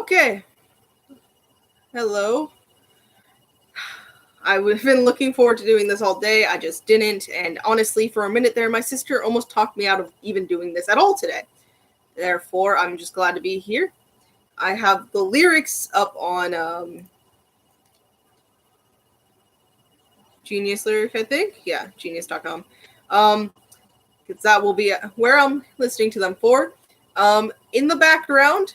Okay. Hello. I've been looking forward to doing this all day. I just didn't. And honestly, for a minute there, my sister almost talked me out of even doing this at all today. Therefore, I'm just glad to be here. I have the lyrics up on Genius Lyric, I think. Yeah, genius.com. Because that will be where I'm listening to them for. In the background,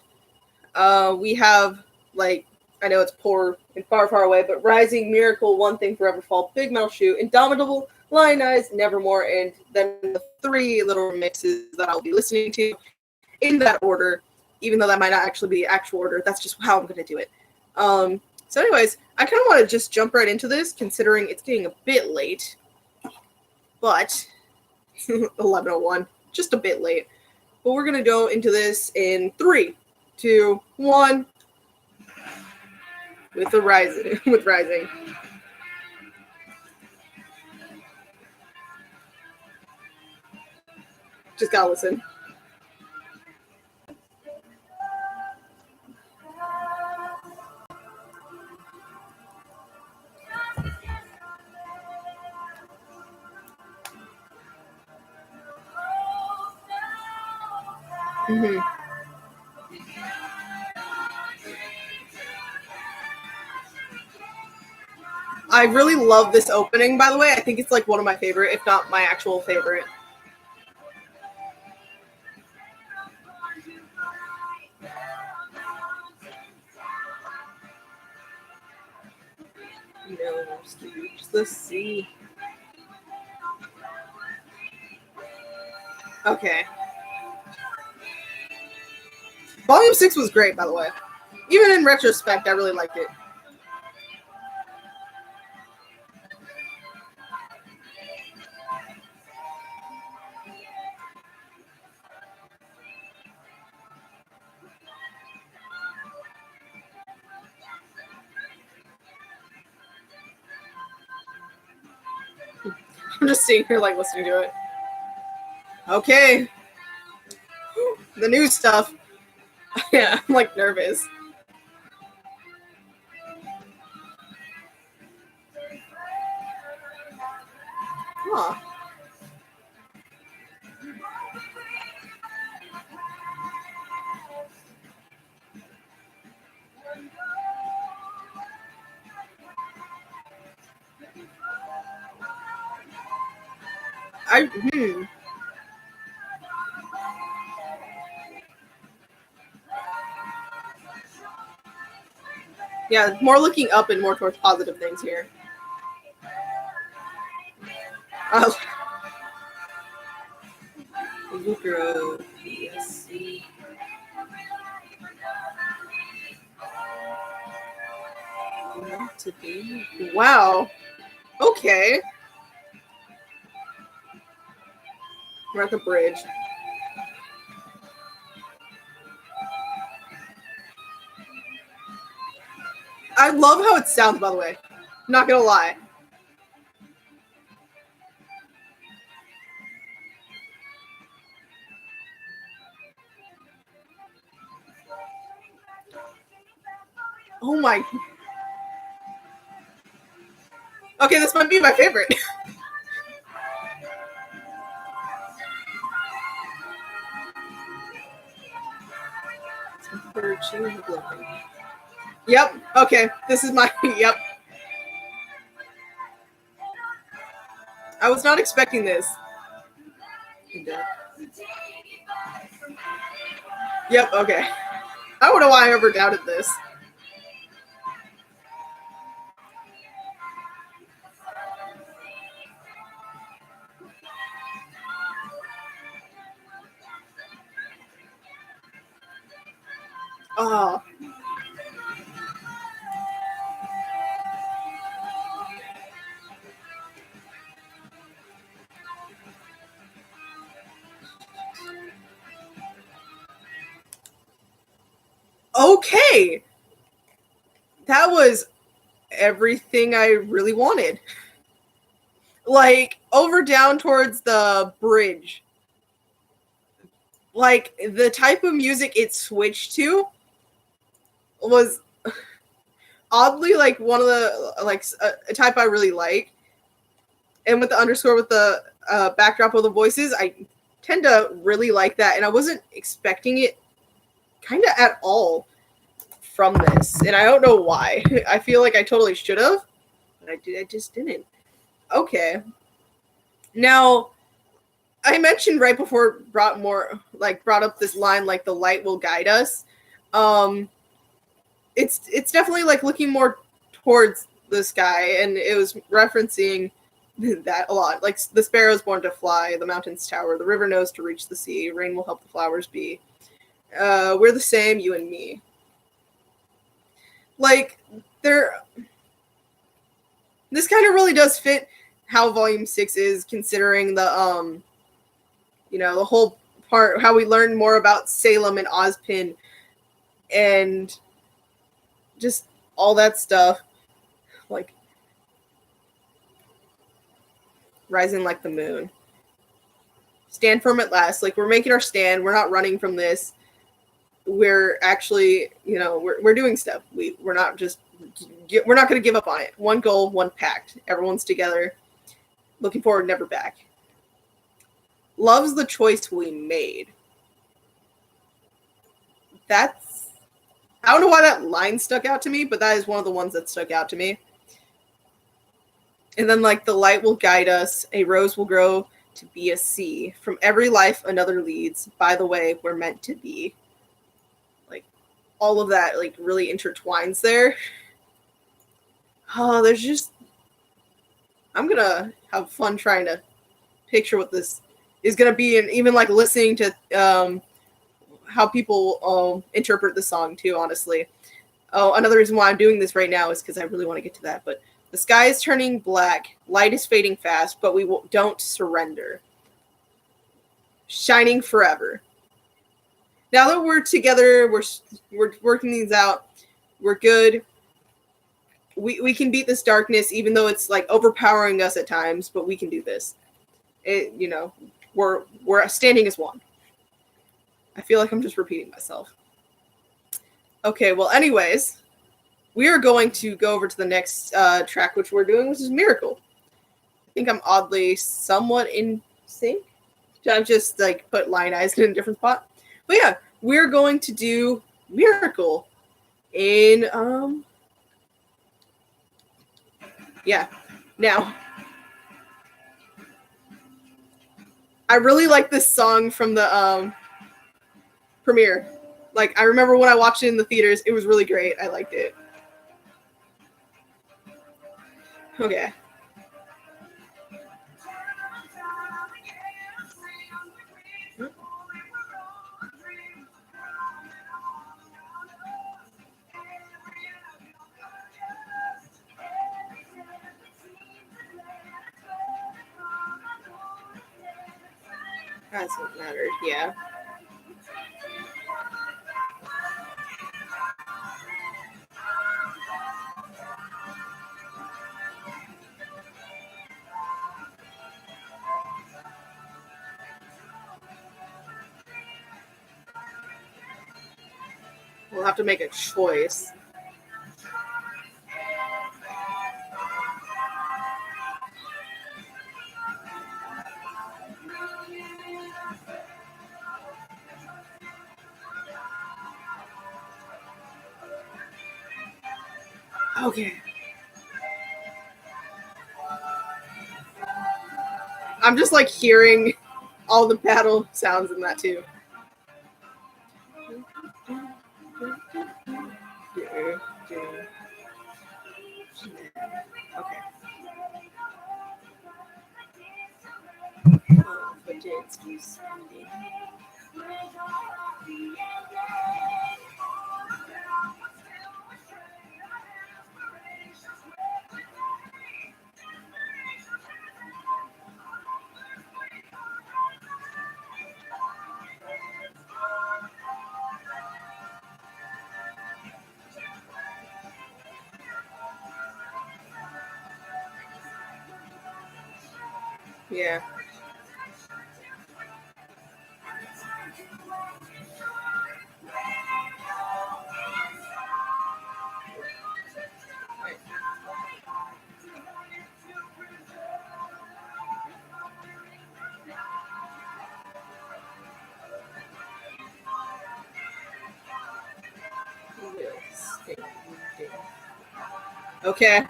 we have, like, I know it's poor and far, far away, but Rising, Miracle, One Thing Forever Fall, Big Metal Shoe, Indomitable, Lion Eyes, Nevermore, and then the 3 little remixes that I'll be listening to in that order, even though that might not actually be the actual order. That's just how I'm going to do it. So anyways, I kind of want to just jump right into this, considering it's getting a bit late, but 11:01, just a bit late. But we're going to go into this in 3, 2, 1. With Rising. Just gotta listen. Mm-hmm. I really love this opening, by the way. I think it's like one of my favorite, if not my actual favorite. Knows to reach the sea. Okay. Volume 6 was great, by the way. Even in retrospect, I really liked it. I'm just sitting here, like, listening to it. Okay. The new stuff. Yeah, I'm, like, nervous. Huh. Yeah, more looking up and more towards positive things here. Lucro, yes. Not to be. Wow. Okay. We're at the bridge. I love how it sounds, by the way. I'm not gonna lie. Oh my. Okay, this might be my favorite. Yep. Okay. This is my. Yep. I was not expecting this. Yep. Okay. I don't know why I ever doubted this. Oh. Okay. That was everything I really wanted. Like, over down towards the bridge. Like, the type of music it switched to was oddly like one of the like a type I really like, and with the underscore with the backdrop of the voices, I tend to really like that, and I wasn't expecting it kind of at all from this, and I don't know why. I feel like I totally should have, but I just didn't. Okay, now I mentioned right before brought up this line like the light will guide us. Um, it's definitely like looking more towards the sky, and it was referencing that a lot. Like the sparrows born to fly, the mountains tower, the river knows to reach the sea, rain will help the flowers be. We're the same, you and me. Like there, this kind of really does fit how Volume 6 is, considering the whole part how we learn more about Salem and Ozpin and just all that stuff, like rising like the moon. Stand firm at last. Like we're making our stand. We're not running from this. We're actually, we're doing stuff. We're not going to give up on it. One goal, one pact. Everyone's together. Looking forward, never back. Love's the choice we made. I don't know why that line stuck out to me, but that is one of the ones that stuck out to me. And then like the light will guide us, a rose will grow to be a sea. From every life another leads. By the way, we're meant to be. Like all of that like really intertwines there. Oh, I'm gonna have fun trying to picture what this is gonna be, and even like listening to how people interpret the song too, honestly. Oh, another reason why I'm doing this right now is because I really want to get to that. But the sky is turning black, light is fading fast, but we don't surrender. Shining forever. Now that we're together, we're working these out. We're good. We can beat this darkness, even though it's like overpowering us at times. But we can do this. We're standing as one. I feel like I'm just repeating myself. Okay, well, anyways, we are going to go over to the next track, which we're doing, which is Miracle. I think I'm oddly somewhat in sync. I've just like put line eyes in a different spot. But yeah, we're going to do Miracle in Now, I really like this song from the premiere. Like I remember when I watched it in the theaters, it was really great. I liked it. Okay. Hasn't mattered, yeah. We'll have to make a choice. Okay. I'm just like hearing all the battle sounds in that too. Okay. Yeah. Okay.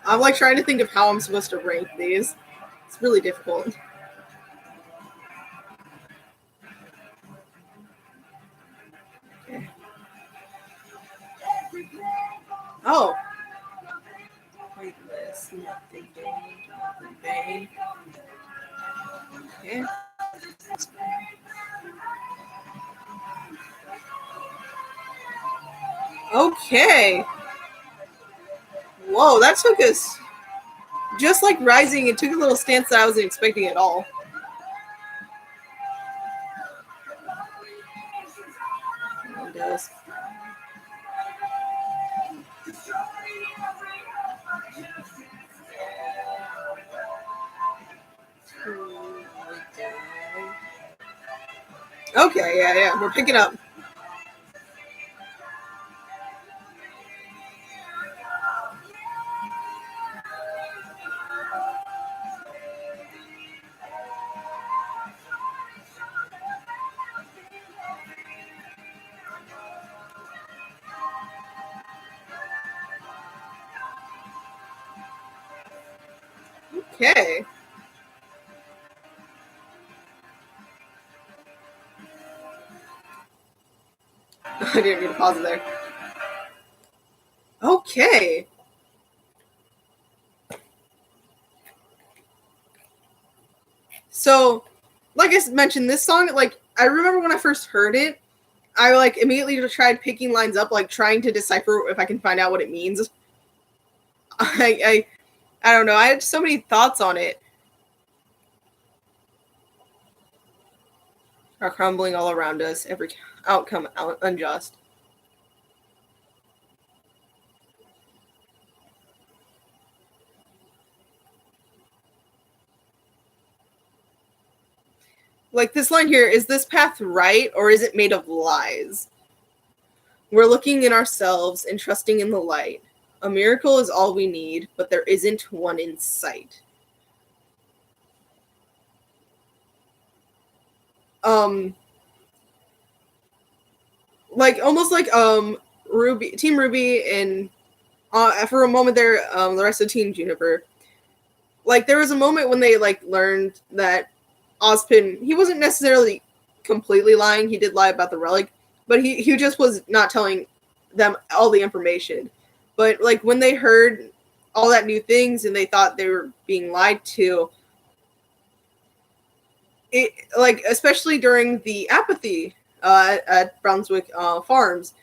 I'm like trying to think of how I'm supposed to rank these. It's really difficult. Okay. Oh. Pointless, nothing gained, nothing vain. Okay. Okay. Whoa, that took us just like rising. It took a little stance that I wasn't expecting at all. It does. Okay, yeah, we're picking up. Okay. I didn't mean to pause it there. Okay. So, like I mentioned, this song, like, I remember when I first heard it, I, like, immediately tried picking lines up, like, trying to decipher if I can find out what it means. I don't know. I had so many thoughts on it. Are crumbling all around us, every outcome unjust. Like this line here, is this path right or is it made of lies? We're looking in ourselves and trusting in the light. A miracle is all we need, but there isn't one in sight. Um like almost like RWBY, Team RWBY, and for a moment there, the rest of Team Juniper. Like there was a moment when they like learned that Ozpin, he wasn't necessarily completely lying. He did lie about the relic, but he just was not telling them all the information. But like when they heard all that new things and they thought they were being lied to, it like especially during the apathy at Brunswick Farms,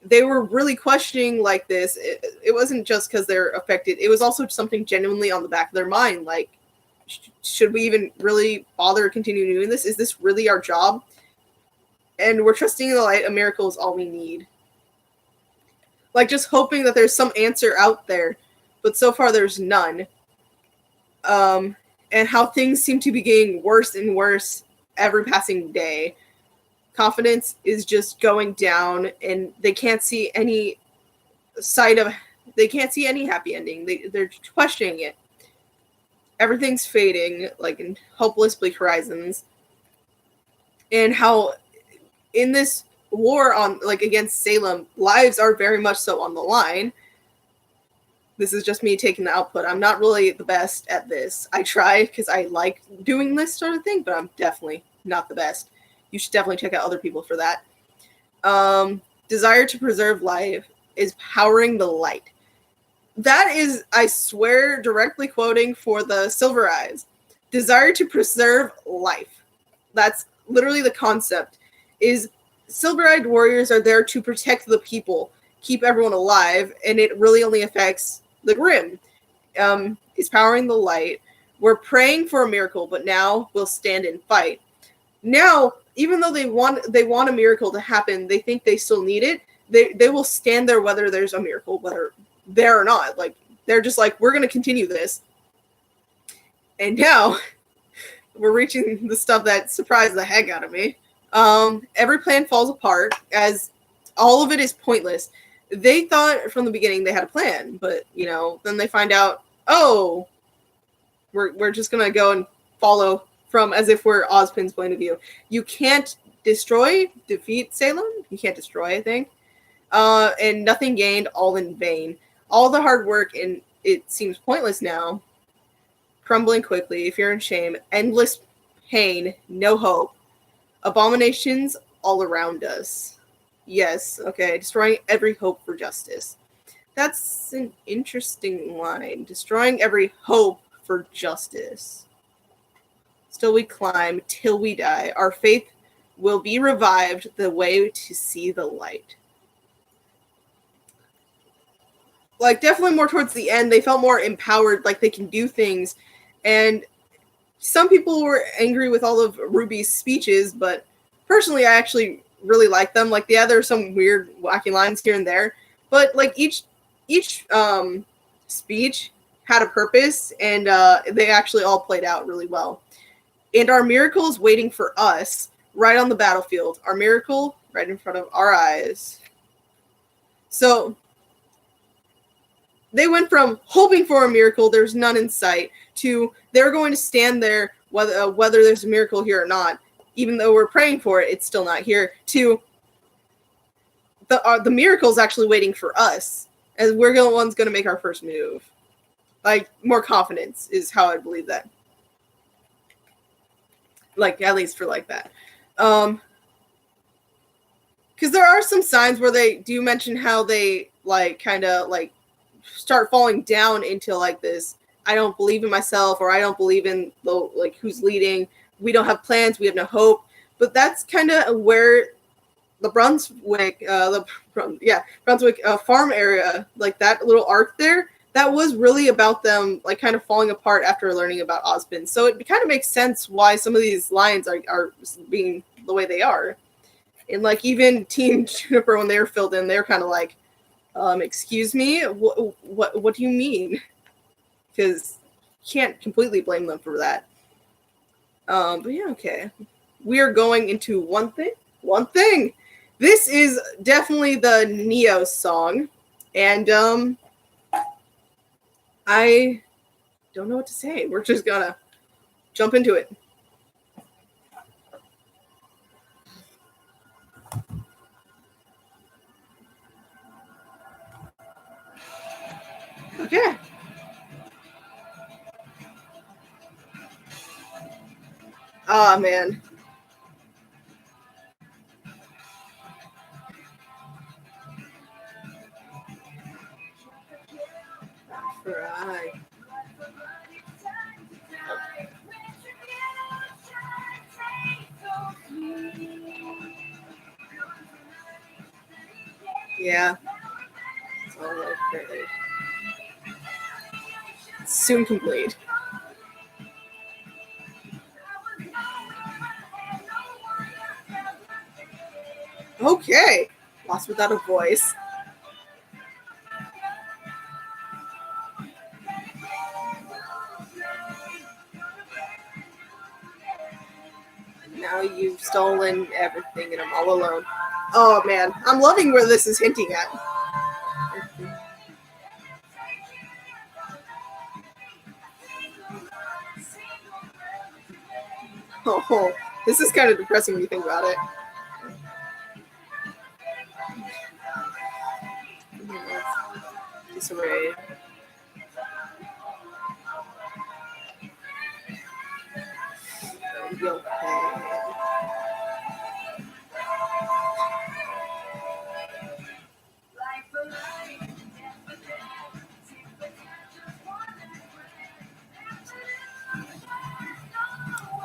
they were really questioning like this. It wasn't just because they're affected. It was also something genuinely on the back of their mind. Like, should we even really bother continuing doing this? Is this really our job? And we're trusting in the light. A miracle is all we need. Like, just hoping that there's some answer out there. But so far, there's none. And how things seem to be getting worse and worse every passing day. Confidence is just going down, and they can't see any they can't see any happy ending. They're questioning it. Everything's fading, like in hopeless bleak horizons. And how in this war on like against Salem, lives are very much so on the line. This is just me taking the output. I'm not really the best at this. I try because I like doing this sort of thing, but I'm definitely not the best. You should definitely check out other people for that. Desire to preserve life is powering the light. That is, I swear, directly quoting for the Silver Eyes. Desire to preserve life. That's literally the concept. Is silver-eyed warriors are there to protect the people, keep everyone alive, and it really only affects the Grim. Is powering the light. We're praying for a miracle, but now we'll stand and fight. Now, even though they want a miracle to happen, they think they still need it. They will stand there whether there's a miracle, whether there or not. Like they're just like, we're gonna continue this. And now we're reaching the stuff that surprised the heck out of me. Every plan falls apart as all of it is pointless. They thought from the beginning they had a plan, but then they find out, oh, we're just gonna go and follow from as if we're Ozpin's point of view. You can't defeat Salem. You can't destroy, I think. And nothing gained, all in vain. All the hard work and it seems pointless now. Crumbling quickly, fear and shame, endless pain, no hope. Abominations all around us. Yes, okay, destroying every hope for justice. That's an interesting line. Destroying every hope for justice. Still we climb till we die. Our faith will be revived, the way to see the light. Like, definitely more towards the end, they felt more empowered, like they can do things. And some people were angry with all of RWBY's speeches, but personally, I actually really like them. Like, yeah, there are some weird, wacky lines here and there, but like each speech had a purpose, and they actually all played out really well. And our miracle is waiting for us right on the battlefield. Our miracle right in front of our eyes. So they went from hoping for a miracle, there's none in sight, to they're going to stand there whether there's a miracle here or not. Even though we're praying for it, it's still not here. To the miracle's actually waiting for us, and we're the ones going to make our first move. Like, more confidence is how I believe that. Like, at least for like that. Because there are some signs where they do mention how they, like, kind of, like, start falling down into, like, this, I don't believe in myself, or I don't believe in, the like, who's leading. We don't have plans. We have no hope. But that's kind of where the Brunswick farm area, like that little arc there, that was really about them, like, kind of falling apart after learning about Ozpin. So it kind of makes sense why some of these lines are being the way they are. And, like, even Team Juniper, when they were filled in, they're kind of like, excuse me, what do you mean? Because you can't completely blame them for that. But yeah, okay. We are going into one thing. This is definitely the Neo song, and I don't know what to say. We're just gonna jump into it. Okay. Oh, man. Right. Yeah. It's all like that. Soon complete. Okay. Lost without a voice. Now you've stolen everything and I'm all alone. Oh, man. I'm loving where this is hinting at. Oh, this is kind of depressing when you think about it. Disarray.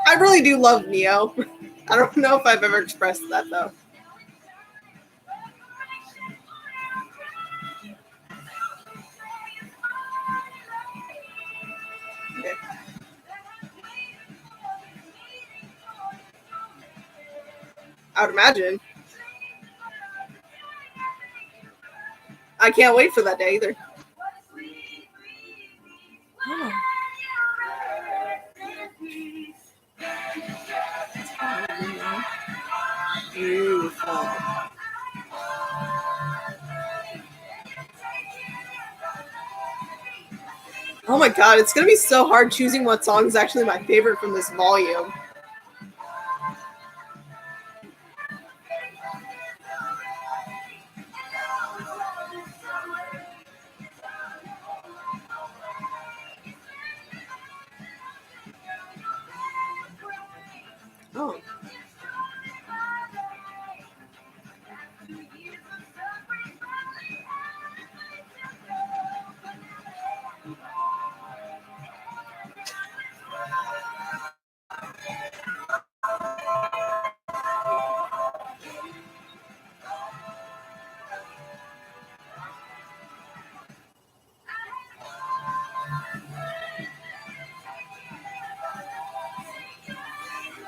I really do love Neo. I don't know if I've ever expressed that, though. Okay. I would imagine. I can't wait for that day either. Oh. Beautiful. Oh my god, it's gonna be so hard choosing what song is actually my favorite from this volume.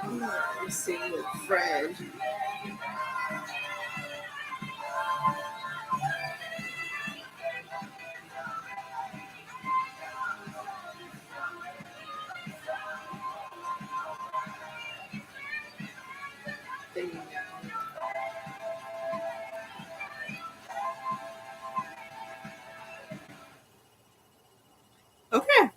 I'm seeing with Fred. Okay.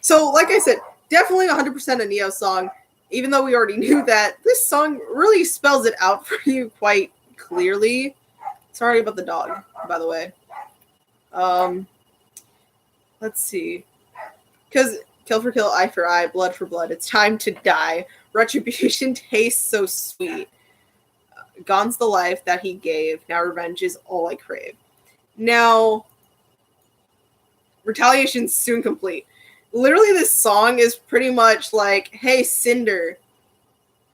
So, like I said, definitely 100% a Neo song. Even though we already knew that, this song really spells it out for you quite clearly. Sorry about the dog, by the way. Um, let's see. Because kill for kill, eye for eye, blood for blood. It's time to die. Retribution tastes so sweet. Gone's the life that he gave. Now revenge is all I crave. Now, retaliation's soon complete. Literally, this song is pretty much like, hey, Cinder.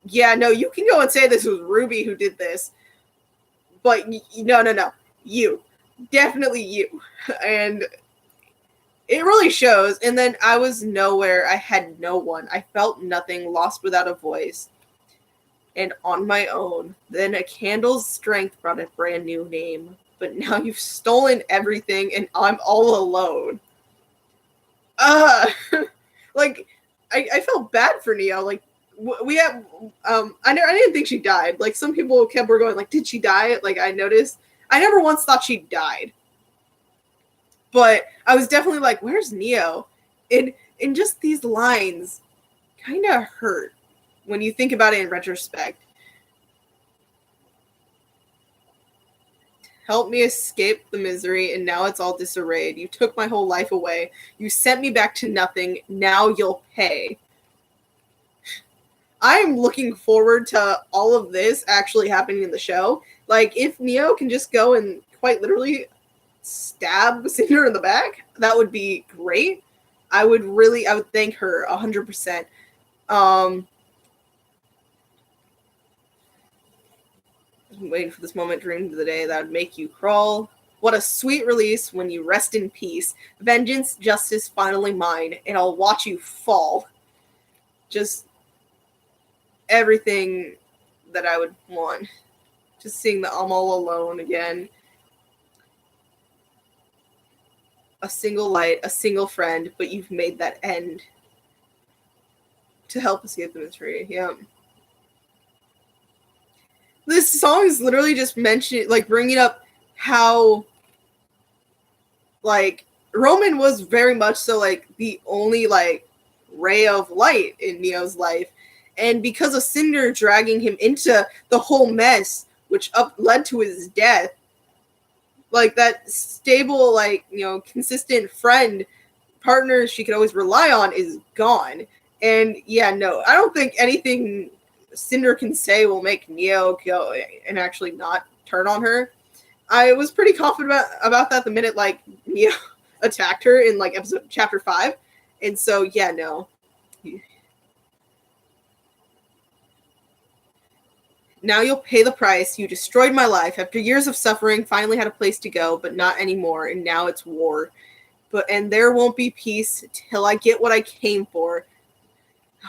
Yeah, no, you can go and say this was RWBY who did this. But no. You. Definitely you. And it really shows. And then I was nowhere. I had no one. I felt nothing, lost without a voice. And on my own. Then a candle's strength brought a brand new name. But now you've stolen everything and I'm all alone. Like, I felt bad for Neo. Like, we have, I didn't think she died. Like, some people were going, like, did she die? Like, I noticed. I never once thought she died. But I was definitely like, where's Neo? And just these lines kind of hurt when you think about it in retrospect. Help me escape the misery, and now it's all disarrayed. You took my whole life away. You sent me back to nothing. Now you'll pay. I'm looking forward to all of this actually happening in the show. Like, if Neo can just go and quite literally stab Cinder in the back, that would be great. I would thank her 100%. I'm waiting for this moment, dreamed of the day that would make you crawl. What a sweet release when you rest in peace. Vengeance, justice, finally mine, and I'll watch you fall. Just everything that I would want. Just seeing the I'm all alone again. A single light, a single friend, but you've made that end. To help escape the misery, yeah. This song is literally just mentioning, like, bringing up how, like, Roman was very much so, like, the only, like, ray of light in Neo's life. And because of Cinder dragging him into the whole mess, which led to his death, like, that stable, like, consistent friend, partner she could always rely on is gone. And, yeah, no, I don't think anything Cinder can say will make Neo go and actually not turn on her. I was pretty confident about that the minute, like, Neo attacked her in, like, chapter 5. And so, yeah, no. Now you'll pay the price. You destroyed my life. After years of suffering, finally had a place to go, but not anymore. And now it's war. And there won't be peace till I get what I came for.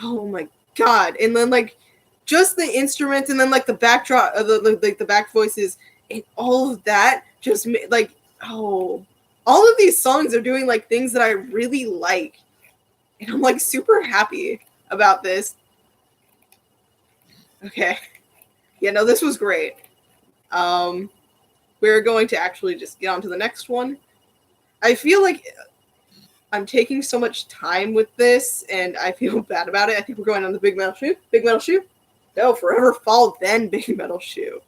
Oh my God. And then, like, just the instruments and then, like, the backdrop, the back voices and all of that just, like, oh, all of these songs are doing, like, things that I really like. And I'm, like, super happy about this. Okay. Yeah, no, this was great. We're going to actually just get on to the next one. I feel like I'm taking so much time with this, and I feel bad about it. I think we're going on the Big Metal Shoe. Big Metal Shoe? No, Forever Fall, then Big Metal Shoe.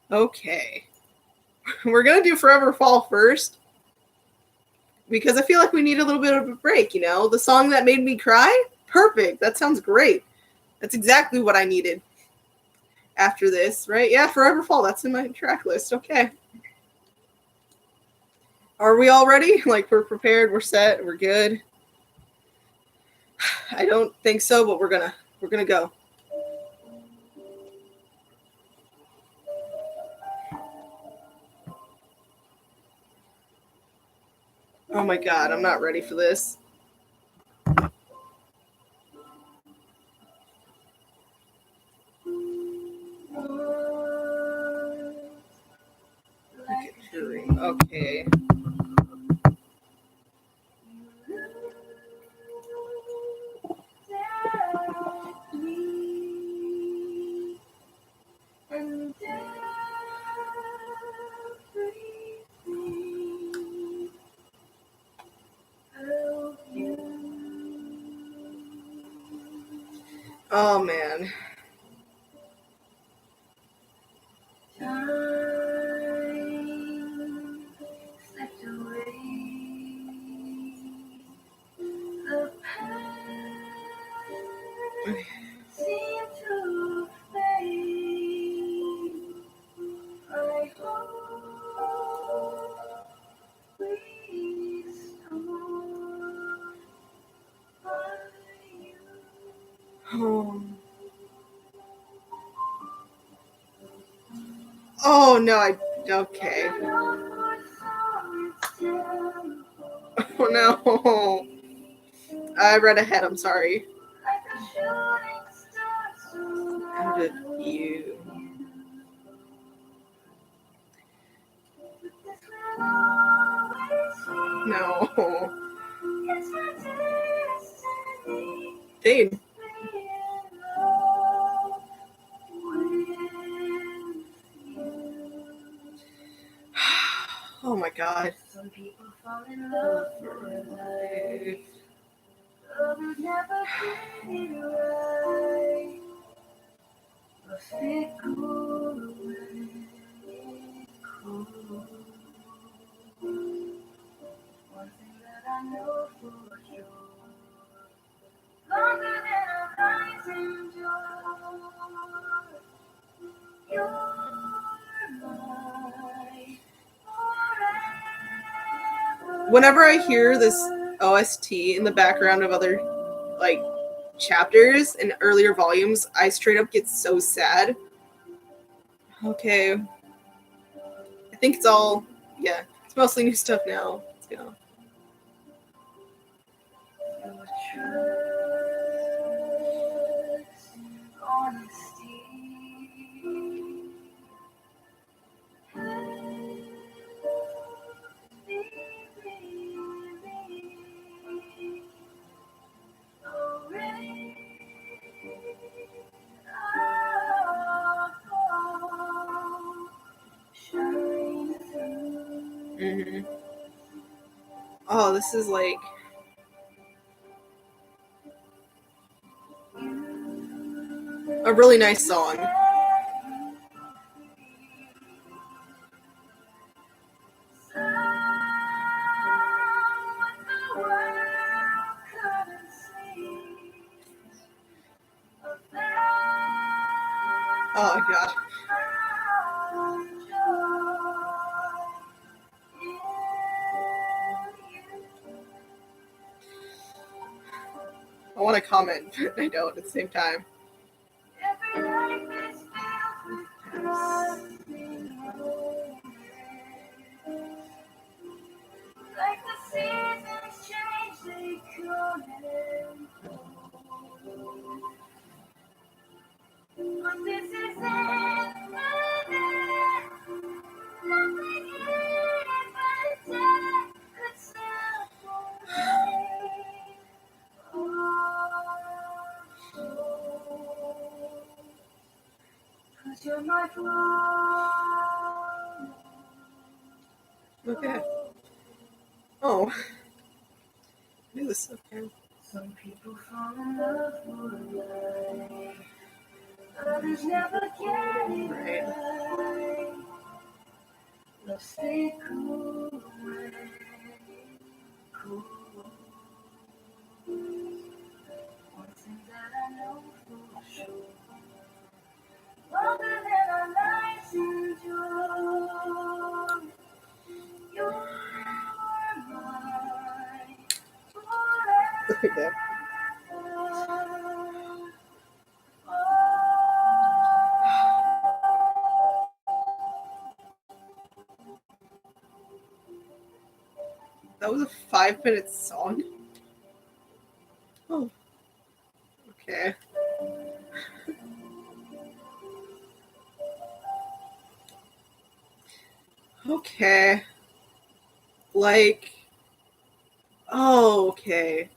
Okay. We're going to do Forever Fall first, because I feel like we need a little bit of a break, The song that made me cry? Perfect. That sounds great. That's exactly what I needed after this, right? Yeah, Forever Fall. That's in my track list. Okay. Are we all ready? Like, we're prepared, we're set, we're good? I don't think so, but we're gonna go. Oh my God, I'm not ready for this. Okay. Oh man. Oh no, okay. Oh no. I read ahead, I'm sorry. Out of you. No. Dane. Oh my god. Some people fall in love for life. Others never get it right. But they go away. One thing that I know for sure. Longer than our lives endure. You're mine forever. Whenever I hear this OST in the background of other like chapters in earlier volumes, I straight up get so sad. Okay. I think it's all, yeah, it's mostly new stuff now. Let's go. Mm-hmm. Oh, this is like a really nice song. Oh god. I want to comment, but I don't at the same time. Like the seasons change, they come and go. But this is it, nothing here but death could separate. Cause you're my flaw. Okay. Oh. I knew this okay. Some people fall in love for life. Others never get it right. Love stay cool away. Cool. One thing that I know for sure. Longer than our lives endure. You're mine forever. That was a 5-minute song. Oh. Okay. Okay. Like, oh, okay.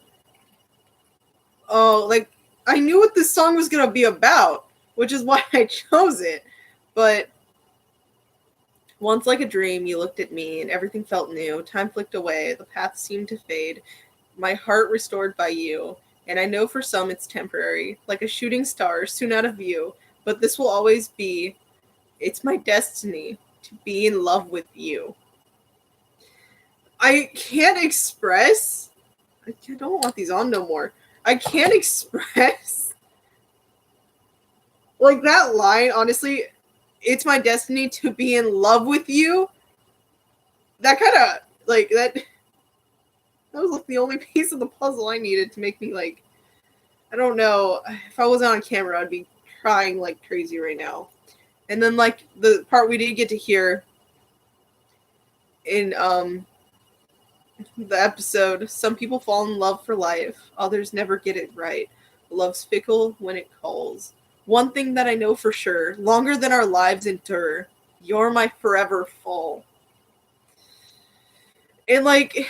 Oh, like, I knew what this song was gonna be about, which is why I chose it. But once like a dream, you looked at me, and everything felt new. Time flicked away, the path seemed to fade, my heart restored by you. And I know for some it's temporary, like a shooting star soon out of view. But this will always be, it's my destiny to be in love with you. I can't express. I don't want these on no more. I can't express. Like that line, honestly, it's my destiny to be in love with you. That kind of, like, that was like the only piece of the puzzle I needed to make me, like, I don't know. If I wasn't on camera, I'd be crying like crazy right now. And then, like, the part we did get to hear in the episode, some people fall in love for life, others never get it right. Love's fickle when it calls. One thing that I know for sure, longer than our lives endure, you're my forever fall. And, like,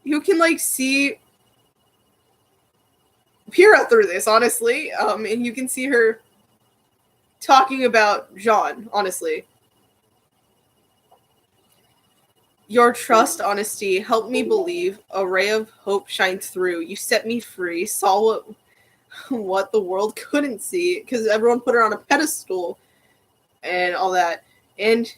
you can, like, see Pyrrha through this, honestly. And you can see her talking about Jean, honestly. Your trust, honesty, helped me believe. A ray of hope shined through. You set me free, saw what the world couldn't see, because everyone put her on a pedestal and all that. And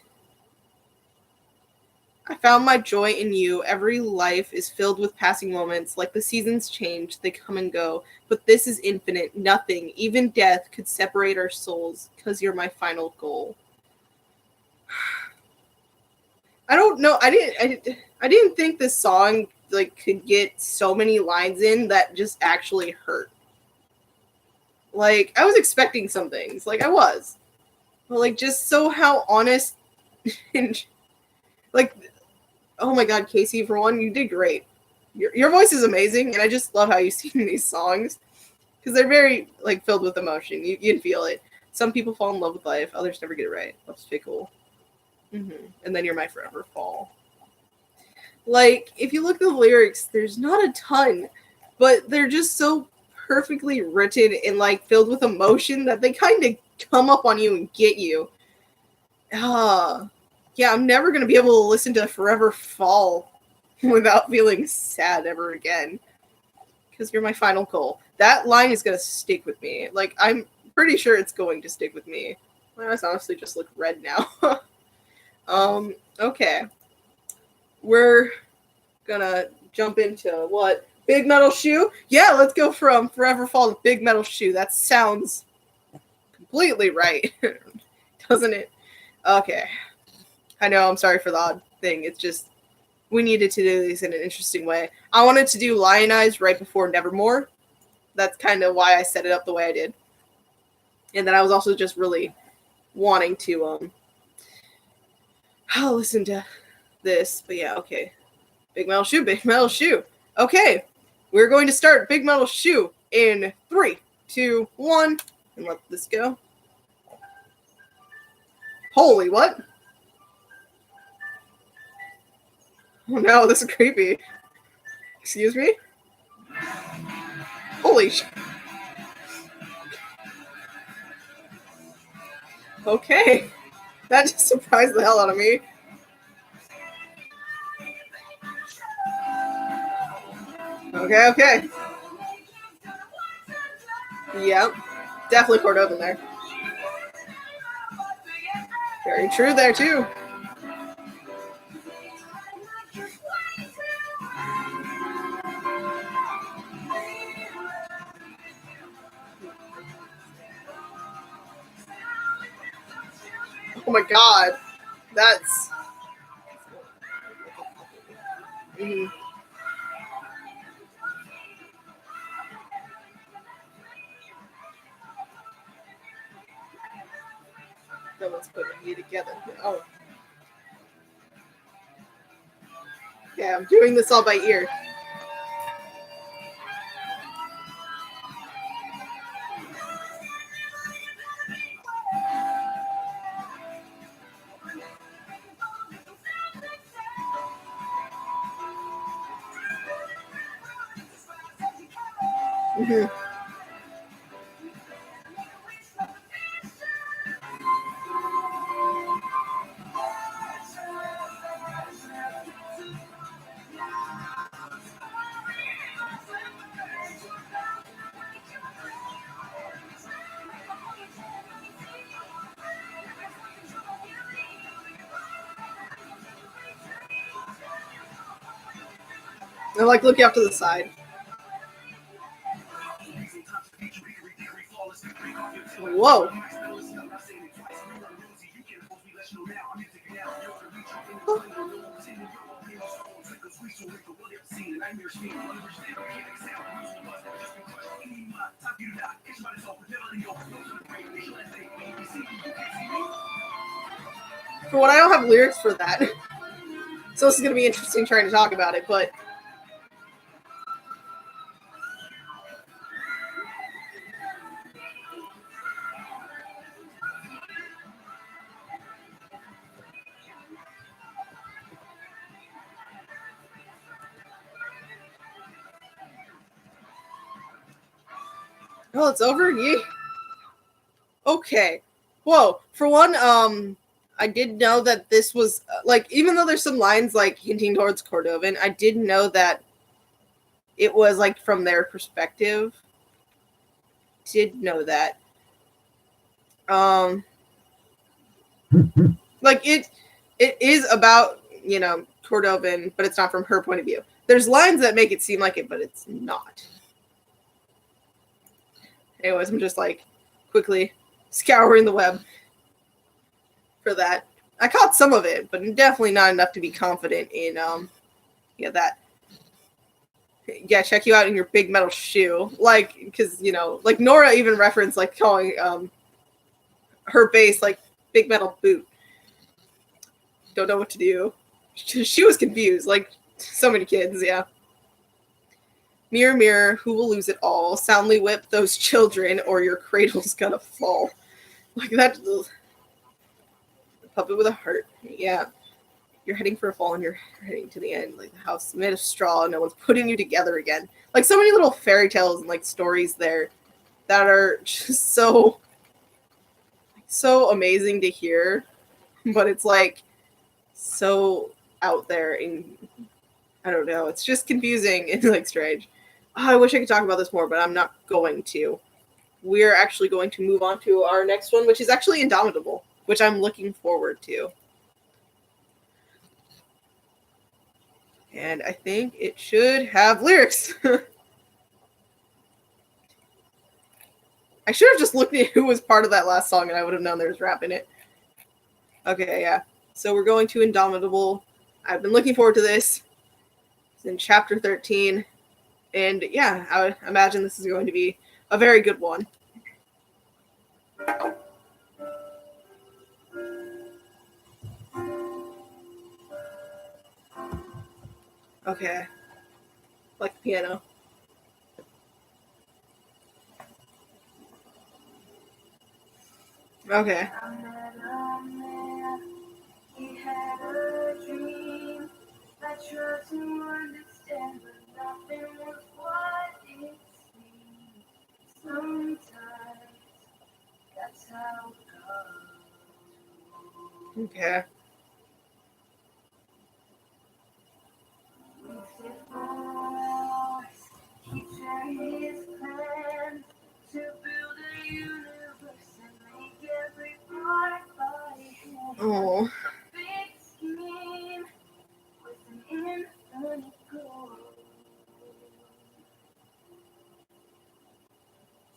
I found my joy in you. Every life is filled with passing moments. Like the seasons change, they come and go. But this is infinite. Nothing, even death, could separate our souls, because you're my final goal. I don't know. I didn't think this song, like, could get so many lines in that just actually hurt. Like, I was expecting some things. Like, I was. But, like, just so how honest and, like, oh my god, Casey, for one, you did great. Your voice is amazing, and I just love how you sing these songs. Because they're very, like, filled with emotion. You can feel it. Some people fall in love with life, others never get it right. That's fickle. And then you're my forever fall. Like, if you look at the lyrics, there's not a ton, but they're just so perfectly written and, like, filled with emotion that they kind of come up on you and get you. Yeah, I'm never going to be able to listen to Forever Fall without feeling sad ever again. Because you're my final goal. That line is going to stick with me. Like, I'm pretty sure it's going to stick with me. My eyes honestly just look red now. Okay. We're gonna jump into what? Big Metal Shoe? Yeah, let's go from Forever Fall to Big Metal Shoe. That sounds completely right. Doesn't it? Okay. I know, I'm sorry for the odd thing. It's just, we needed to do these in an interesting way. I wanted to do Lion Eyes right before Nevermore. That's kind of why I set it up the way I did. And then I was also just really wanting to, I'll listen to this. But yeah, okay. Big Metal Shoe, Big Metal Shoe. Okay, we're going to start Big Metal Shoe in 3, 2, 1, and let this go. Holy, what? Oh no, this is creepy. Excuse me? Holy sh... Okay. That just surprised the hell out of me. Okay. Yep. Definitely Cordova there. Very true there, too. Oh my god. That's... No one's putting me together. Oh. Yeah, I'm doing this all by ear. Mm-hmm. I like looking off to the side. Whoa. For what, I don't have lyrics for that. So this is going to be interesting trying to talk about it, but oh, it's over? Yay. Okay. Whoa. For one, I did know that this was like, even though there's some lines like hinting towards Cordovan, I did know that it was like from their perspective. Did know that. Like it is about, you know, Cordovan, but it's not from her point of view. There's lines that make it seem like it, but it's not. Anyways, I'm just like quickly scouring the web for that. I caught some of it, but definitely not enough to be confident in that. Yeah, check you out in your big metal shoe. Like, because, you know, like Nora even referenced like calling her bass like big metal boot. Don't know what to do. She was confused, like so many kids, yeah. Mirror, mirror, who will lose it all? Soundly whip those children, or your cradle's gonna fall. Like that. Puppet with a heart. Yeah. You're heading for a fall and you're heading to the end. Like the house made of straw, no one's putting you together again. Like so many little fairy tales and like stories there that are just so amazing to hear. But it's like so out there and I don't know. It's just confusing and like strange. Oh, I wish I could talk about this more, but I'm not going to. We're actually going to move on to our next one, which is actually Indomitable, which I'm looking forward to. And I think it should have lyrics. I should have just looked at who was part of that last song and I would have known there was rap in it. Okay, yeah. So we're going to Indomitable. I've been looking forward to this. It's in chapter 13. And yeah, I would imagine this is going to be a very good one. Okay. Like the piano. Okay. He had a dream. I tried to understand, but nothing was what it seemed. Sometimes that's how it goes. Okay. He turned his plan to build a universe and make every part by hand. Oh. Big scheme with an infinite goal.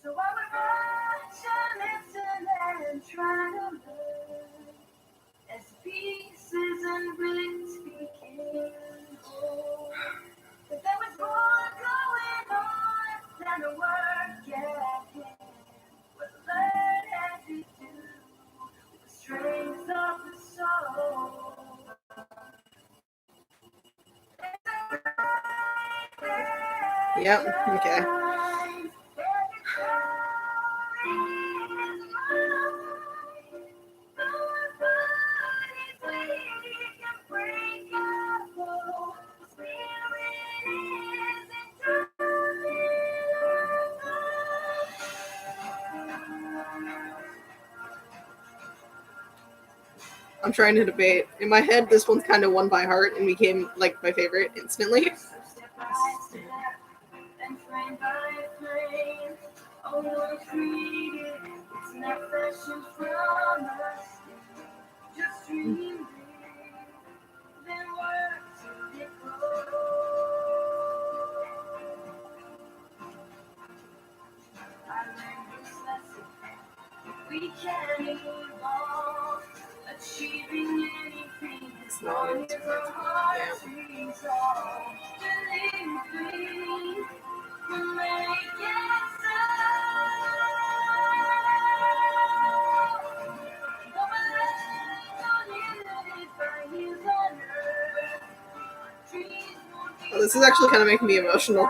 So I would watch and listen and try to learn as pieces and bricks became whole. But there was more going on than the work at hand. What learn as we do with the strength of the soul. Yep, okay. I'm trying to debate. In my head, this one's kind of won by heart and became like my favorite instantly. We can evolve, achieving anything as long as our hearts resolve. Believe me, we'll make it so. No oh, this is actually kind of making me emotional.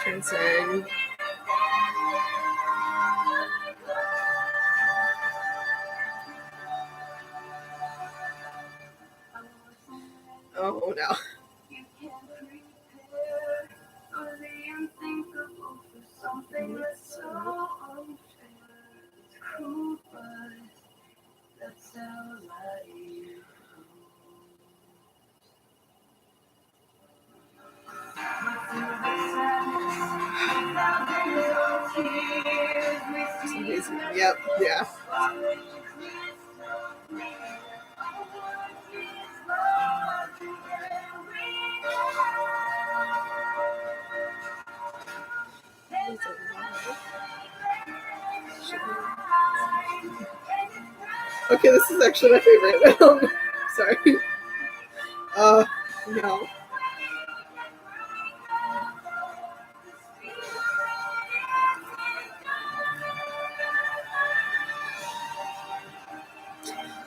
Transcend. Oh no. You can prepare for the unthinkable, for something that's so unfair. It's cruel, but that's how life goes. Yep, yeah. Okay, this is actually my favorite. Sorry. No.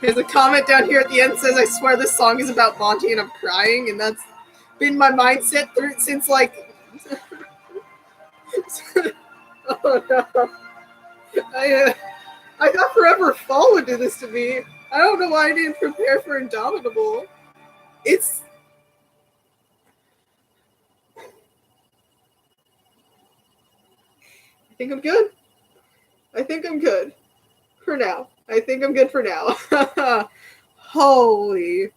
There's a comment down here at the end that says, I swear this song is about Monty and I'm crying, and that's been my mindset since like oh no. I thought Forever Fall would do this to me. I don't know why I didn't prepare for Indomitable. It's I think I'm good. I think I'm good. For now. I think I'm good for now. Holy.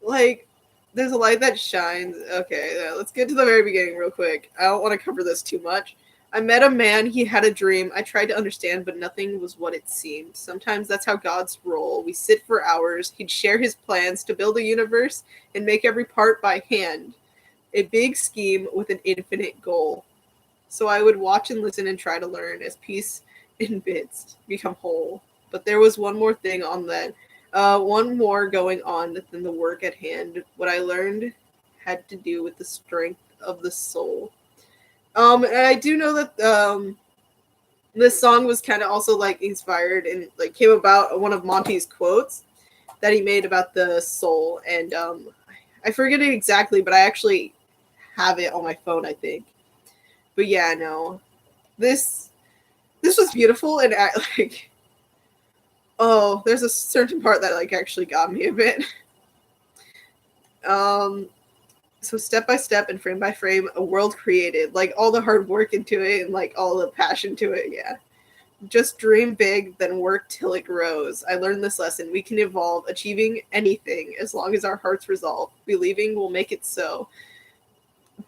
Like, there's a light that shines. Okay, let's get to the very beginning real quick. I don't want to cover this too much. I met a man, he had a dream. I tried to understand, but nothing was what it seemed. Sometimes that's how gods roll. We sit for hours. He'd share his plans to build a universe and make every part by hand. A big scheme with an infinite goal. So I would watch and listen and try to learn as piece in bits become whole. But there was one more thing on that. One more going on than the work at hand. What I learned had to do with the strength of the soul. And I do know that this song was kind of also like inspired and like came about one of Monty's quotes that he made about the soul. And I forget it exactly, but I actually have it on my phone, I think. But yeah, no, this was beautiful, and like, oh, there's a certain part that like actually got me a bit. So step by step and frame by frame, a world created, like all the hard work into it and like all the passion to it. Yeah, just dream big, then work till it grows. I learned this lesson: we can evolve, achieving anything as long as our hearts resolve. Believing will make it so.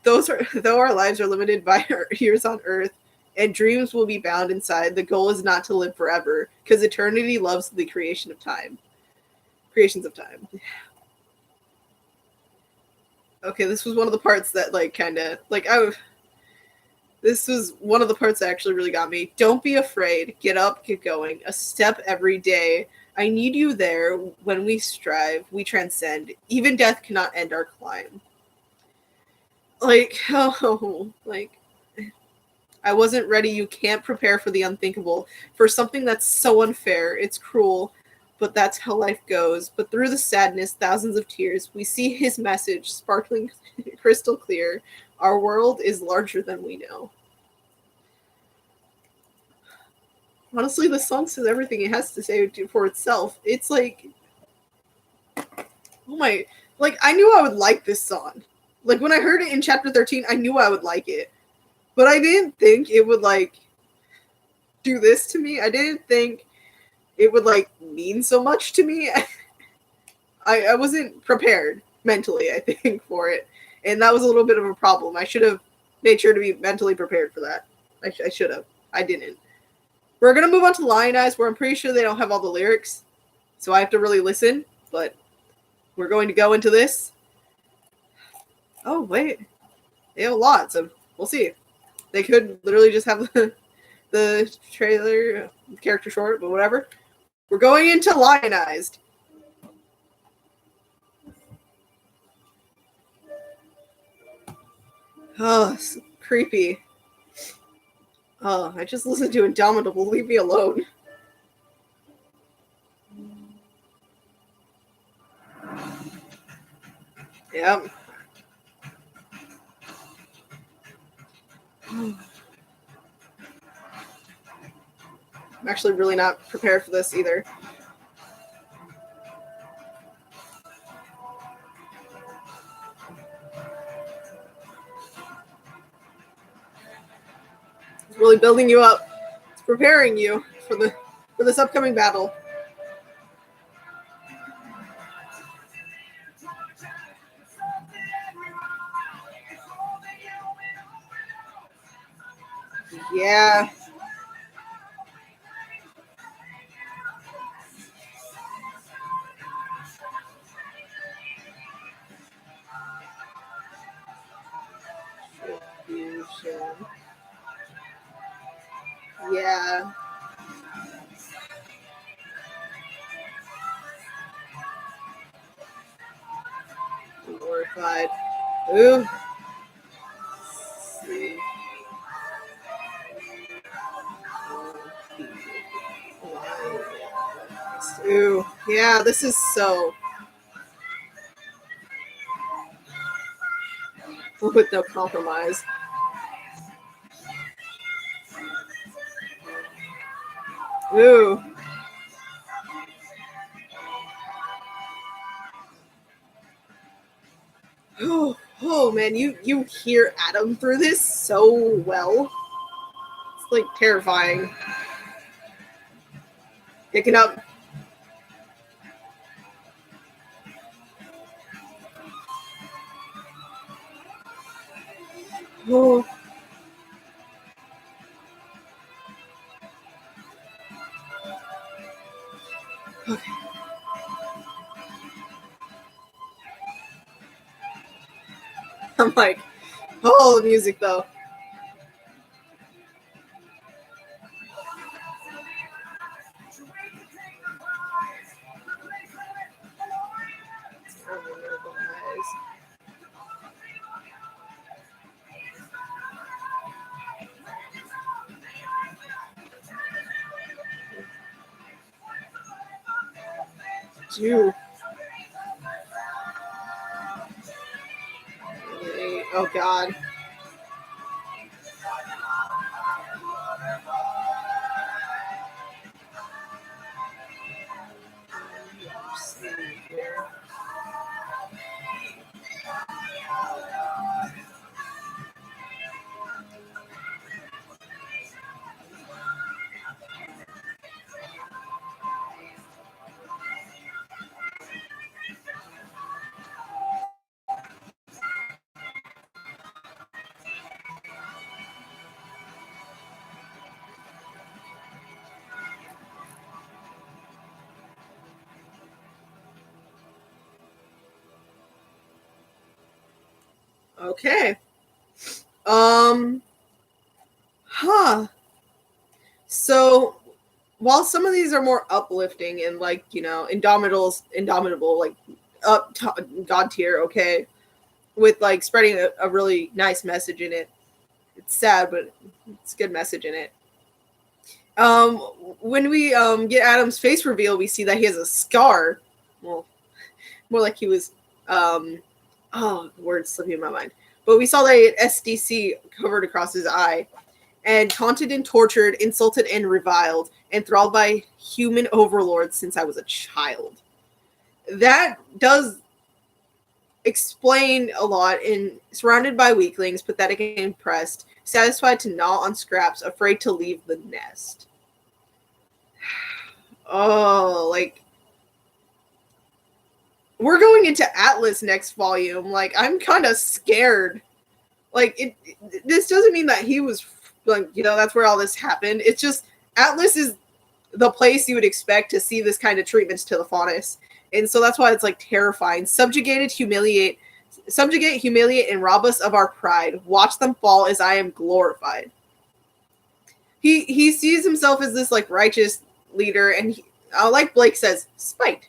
Though our lives are limited by our years on earth and dreams will be bound inside, the goal is not to live forever, because eternity loves the creations of time. Okay, this was one of the parts that like kind of like This was one of the parts that actually really got me. Don't be afraid. Get up, get going. A step every day. I need you there. When we strive, we transcend. Even death cannot end our climb. Like, oh, like, I wasn't ready. You can't prepare for the unthinkable. For something that's so unfair. It's cruel, but that's how life goes. But through the sadness, thousands of tears, we see his message sparkling crystal clear. Our world is larger than we know. Honestly, the song says everything it has to say for itself. It's like, oh my, like, I knew I would like this song. Like, when I heard it in chapter 13, I knew I would like it. But I didn't think it would, like, do this to me. I didn't think it would, like, mean so much to me. I wasn't prepared mentally, I think, for it. And that was a little bit of a problem. I should have made sure to be mentally prepared for that. I should have. I didn't. We're going to move on to Lion Eyes, where I'm pretty sure they don't have all the lyrics. So I have to really listen. But we're going to go into this. Oh, wait. They have a lot, so we'll see. They could literally just have the trailer, character short, but whatever. We're going into Lionized. Oh, it's creepy. Oh, I just listened to Indomitable. Leave me alone. Yep. I'm actually really not prepared for this either. It's really building you up. It's preparing you for this upcoming battle. Yeah. Fusion. Yeah. Glorified. Ooh. Let's see. Ooh. Yeah, this is so with no compromise. Ooh. Oh man, you hear Adam through this so well. It's like terrifying. Picking up. Oh. Okay. I'm like, oh, the music though. Dude. Oh god. Okay. Um Huh. So while some of these are more uplifting and like, indomitable, like god tier, okay, with like spreading a really nice message in it. It's sad, but it's a good message in it. Um, when we get Adam's face reveal, we see that he has a scar. Well, more like he was words slipping in my mind. But we saw that he had SDC covered across his eye, and taunted and tortured, insulted and reviled, enthralled by human overlords since I was a child. That does explain a lot. In surrounded by weaklings, pathetic and oppressed, satisfied to gnaw on scraps, afraid to leave the nest. Oh, like we're going into Atlas next volume. Like I'm kind of scared. Like this doesn't mean that he was like, that's where all this happened. It's just Atlas is the place you would expect to see this kind of treatments to the Faunus. And so that's why it's like terrifying. Subjugate, humiliate, and rob us of our pride. Watch them fall as I am glorified. He sees himself as this like righteous leader, and like Blake says, spite.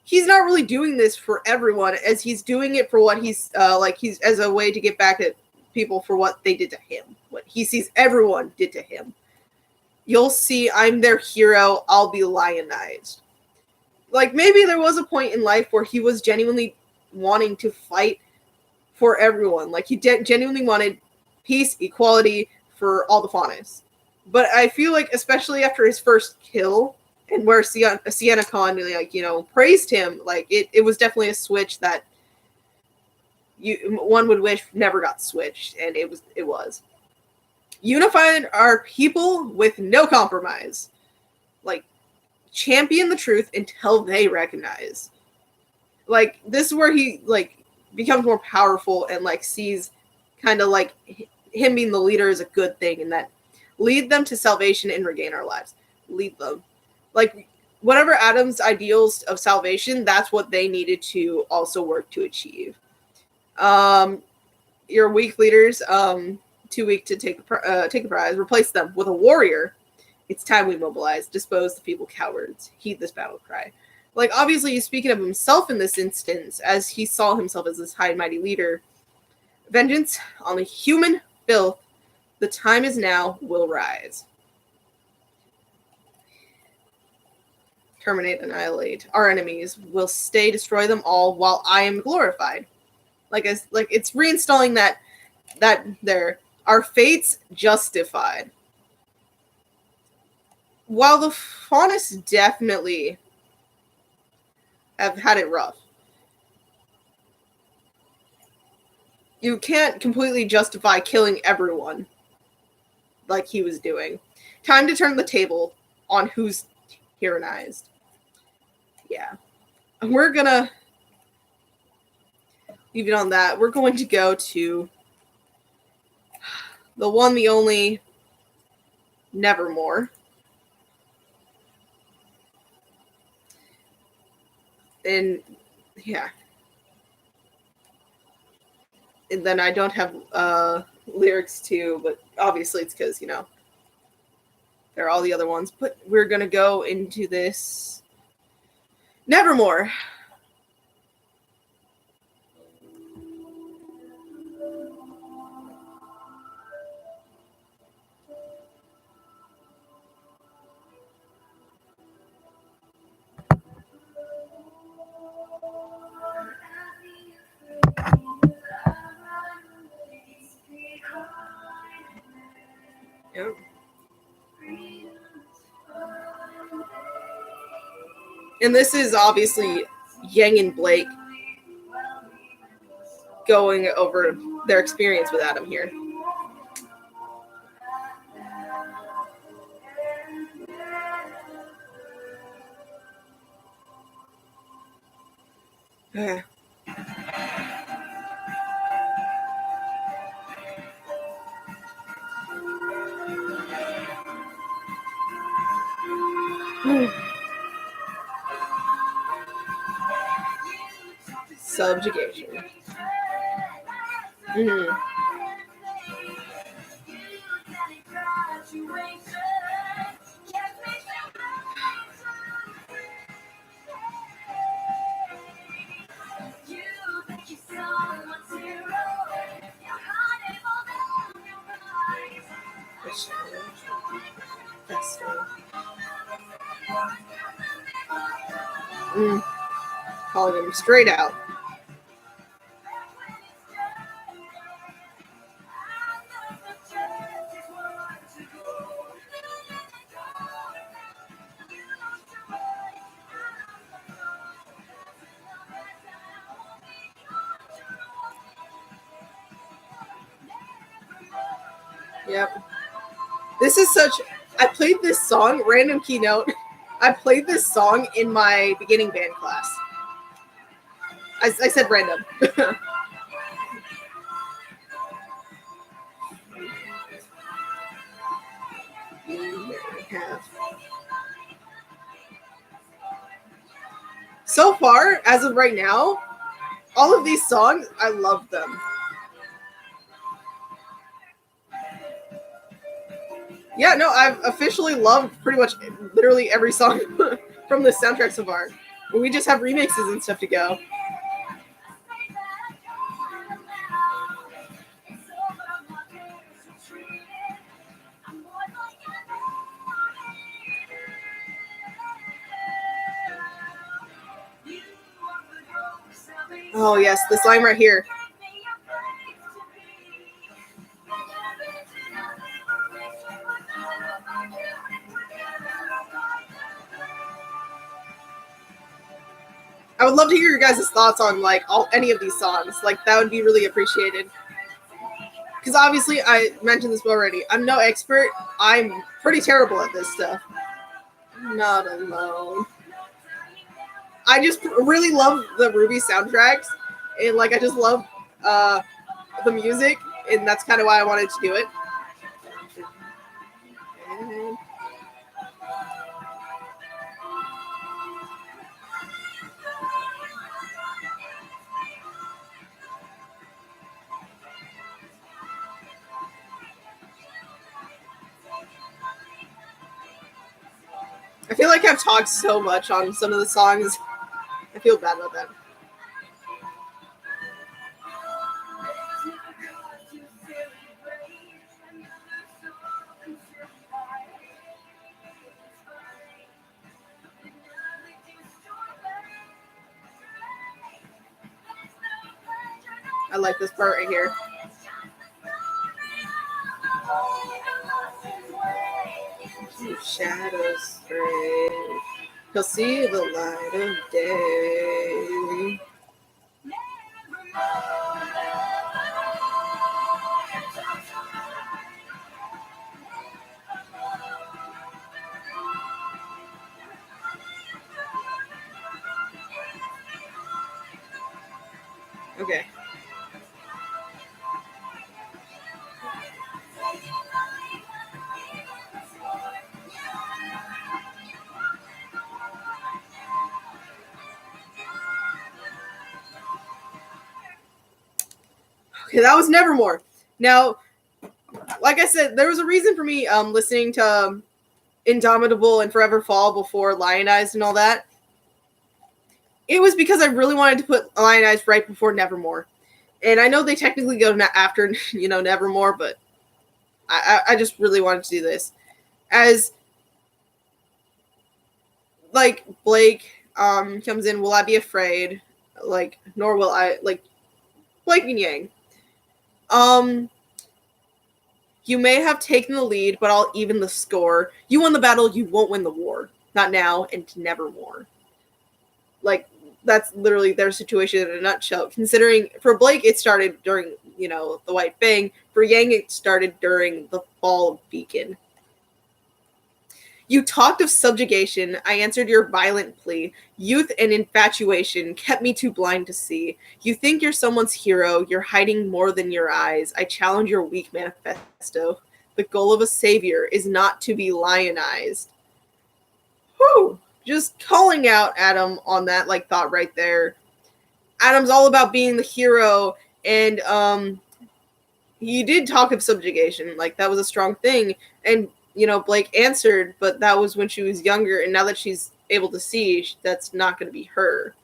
He's not really doing this for everyone, as he's doing it for what he's as a way to get back at people for what they did to him. What he sees everyone did to him. You'll see, I'm their hero. I'll be lionized. Like maybe there was a point in life where he was genuinely wanting to fight for everyone. Like he genuinely wanted peace, equality for all the Faunus. But I feel like, especially after his first kill, and where Sienna Khan, like, praised him, like it was definitely a switch that one would wish never got switched, and it was. Unified our people with no compromise. Like, champion the truth until they recognize. Like, this is where he, like, becomes more powerful and, like, sees kind of, like, him being the leader is a good thing, and that lead them to salvation and regain our lives. Lead them. Like, whatever Adam's ideals of salvation, that's what they needed to also work to achieve. Your weak leaders, too weak to take the prize. Replace them with a warrior. It's time we mobilize. Dispose the feeble cowards. Heed this battle cry. Like, obviously, he's speaking of himself in this instance, as he saw himself as this high and mighty leader. Vengeance on the human filth. The time is now. Will rise. Terminate, annihilate our enemies. Will stay, destroy them all, while I am glorified. Like it's reinstalling that there. Our fates justified. While the Faunus definitely have had it rough, you can't completely justify killing everyone like he was doing. Time to turn the table on who's tyrannized. Yeah. And we're gonna leave it on that. We're going to go to the one, the only, Nevermore. And yeah. And then I don't have lyrics too, but obviously it's because, there are all the other ones. But we're going to go into this Nevermore. Yep. And this is obviously Yang and Blake going over their experience with Adam here. Yeah. Subjugation. Mm-hmm. Calling him straight out. Yep. This is such. I played this song, random keynote. I played this song in my beginning band class. I said random. So far, as of right now, all of these songs, I love them. Yeah, no, I've officially loved pretty much literally every song from the soundtrack so far. We just have remixes and stuff to go. Oh yes, this line right here. I would love to hear your guys' thoughts on like any of these songs. Like that would be really appreciated. Because obviously, I mentioned this already. I'm no expert. I'm pretty terrible at this stuff. Not alone. I just really love the RWBY soundtracks, and like I just love the music, and that's kind of why I wanted to do it. I feel like I've talked so much on some of the songs. I feel bad about that. I like this part right here. Shadows stray, he'll see the light of day. Okay. Okay, that was Nevermore. Now, like I said, there was a reason for me listening to Indomitable and Forever Fall before Lionized and all that. It was because I really wanted to put Lionized right before Nevermore. And I know they technically go after, Nevermore, but I just really wanted to do this. As, like, Blake comes in, will I be afraid? Like, nor will I, like, Blake and Yang. You may have taken the lead, but I'll even the score. You won the battle, you won't win the war. Not now, and nevermore. Like, that's literally their situation in a nutshell. Considering, for Blake, it started during, the White Fang. For Yang, it started during the fall of Beacon. You talked of subjugation. I answered your violent plea. Youth and infatuation kept me too blind to see. You think you're someone's hero. You're hiding more than your eyes. I challenge your weak manifesto. The goal of a savior is not to be lionized. Whew. Just calling out Adam on that, thought right there. Adam's all about being the hero, and he did talk of subjugation. That was a strong thing. And Blake answered, but that was when she was younger, and now that she's able to see, that's not going to be her.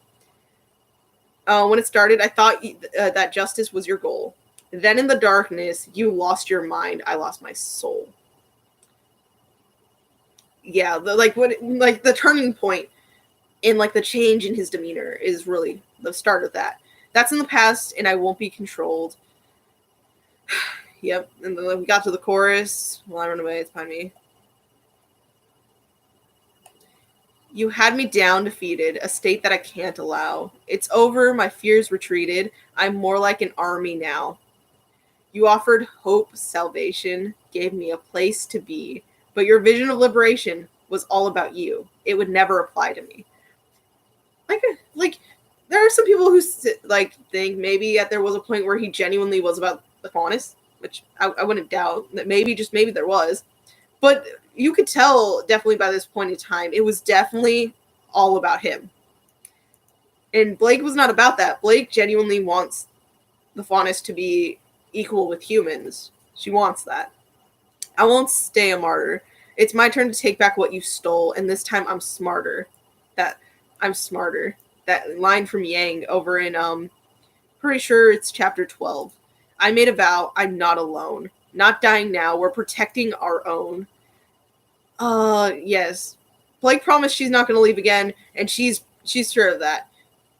When it started, I thought that justice was your goal. Then in the darkness, you lost your mind. I lost my soul. Yeah, the turning point in like the change in his demeanor is really the start of that. That's in the past, and I won't be controlled. Yep, and then we got to the chorus. Well, I run away, it's behind me. You had me down, defeated, a state that I can't allow. It's over, my fears retreated. I'm more like an army now. You offered hope, salvation, gave me a place to be, but your vision of liberation was all about you. It would never apply to me. Like there are some people who think maybe there was a point where he genuinely was about the faunus, which I wouldn't doubt. That maybe there was, but you could tell definitely by this point in time it was definitely all about him. And Blake was not about that. Blake genuinely wants the faunus to be equal with humans. She wants that. I won't stay a martyr. It's my turn to take back what you stole, and this time I'm smarter. I'm smarter. That line from Yang over in pretty sure it's chapter 12. I made a vow, I'm not alone. Not dying now, we're protecting our own. Yes. Blake promised she's not gonna leave again, and she's sure of that.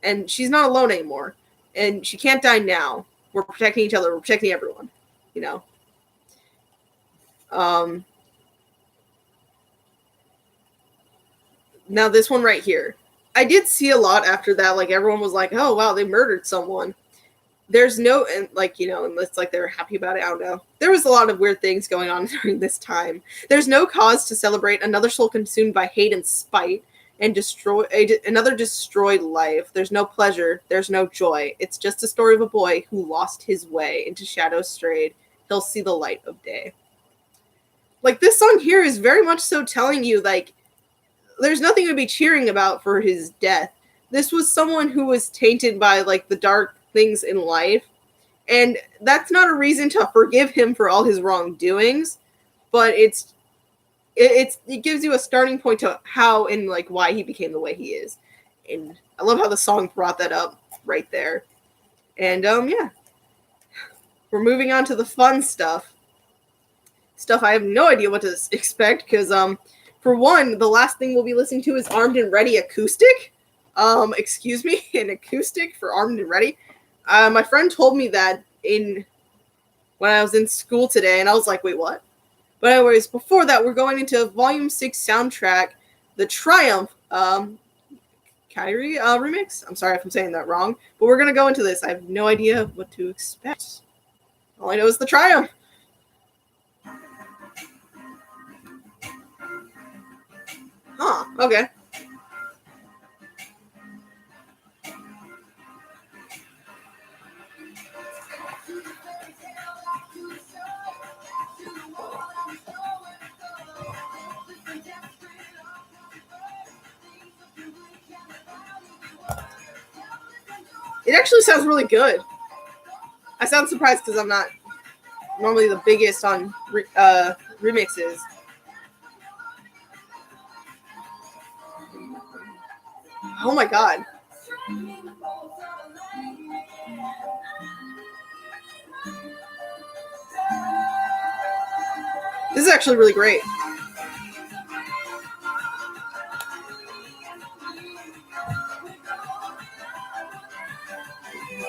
And she's not alone anymore. And she can't die now. We're protecting each other, we're protecting everyone. Now this one right here. I did see a lot after that, like everyone was like, oh wow, they murdered someone. There's no, and it's like they were happy about it, I don't know. There was a lot of weird things going on during this time. There's no cause to celebrate another soul consumed by hate and spite and another destroyed life. There's no pleasure, there's no joy. It's just a story of a boy who lost his way, into shadows strayed. He'll see the light of day. Like this song here is very much so telling you like, there's nothing to be cheering about for his death. This was someone who was tainted by like the dark things in life, and that's not a reason to forgive him for all his wrongdoings, but it gives you a starting point to how and like why he became the way he is. And I love how the song brought that up right there. And yeah, we're moving on to the fun stuff I have no idea what to expect, because for one, the last thing we'll be listening to is Armed and Ready acoustic. Excuse me, an acoustic for Armed and Ready. My friend told me that when I was in school today, and I was like, wait, what? But anyways, before that, we're going into Volume 6 soundtrack, the Triumph Kyrie remix. I'm sorry if I'm saying that wrong, but we're going to go into this. I have no idea what to expect. All I know is the Triumph. Huh, okay. It actually sounds really good. I sound surprised because I'm not normally the biggest on remixes. Oh my god. This is actually really great.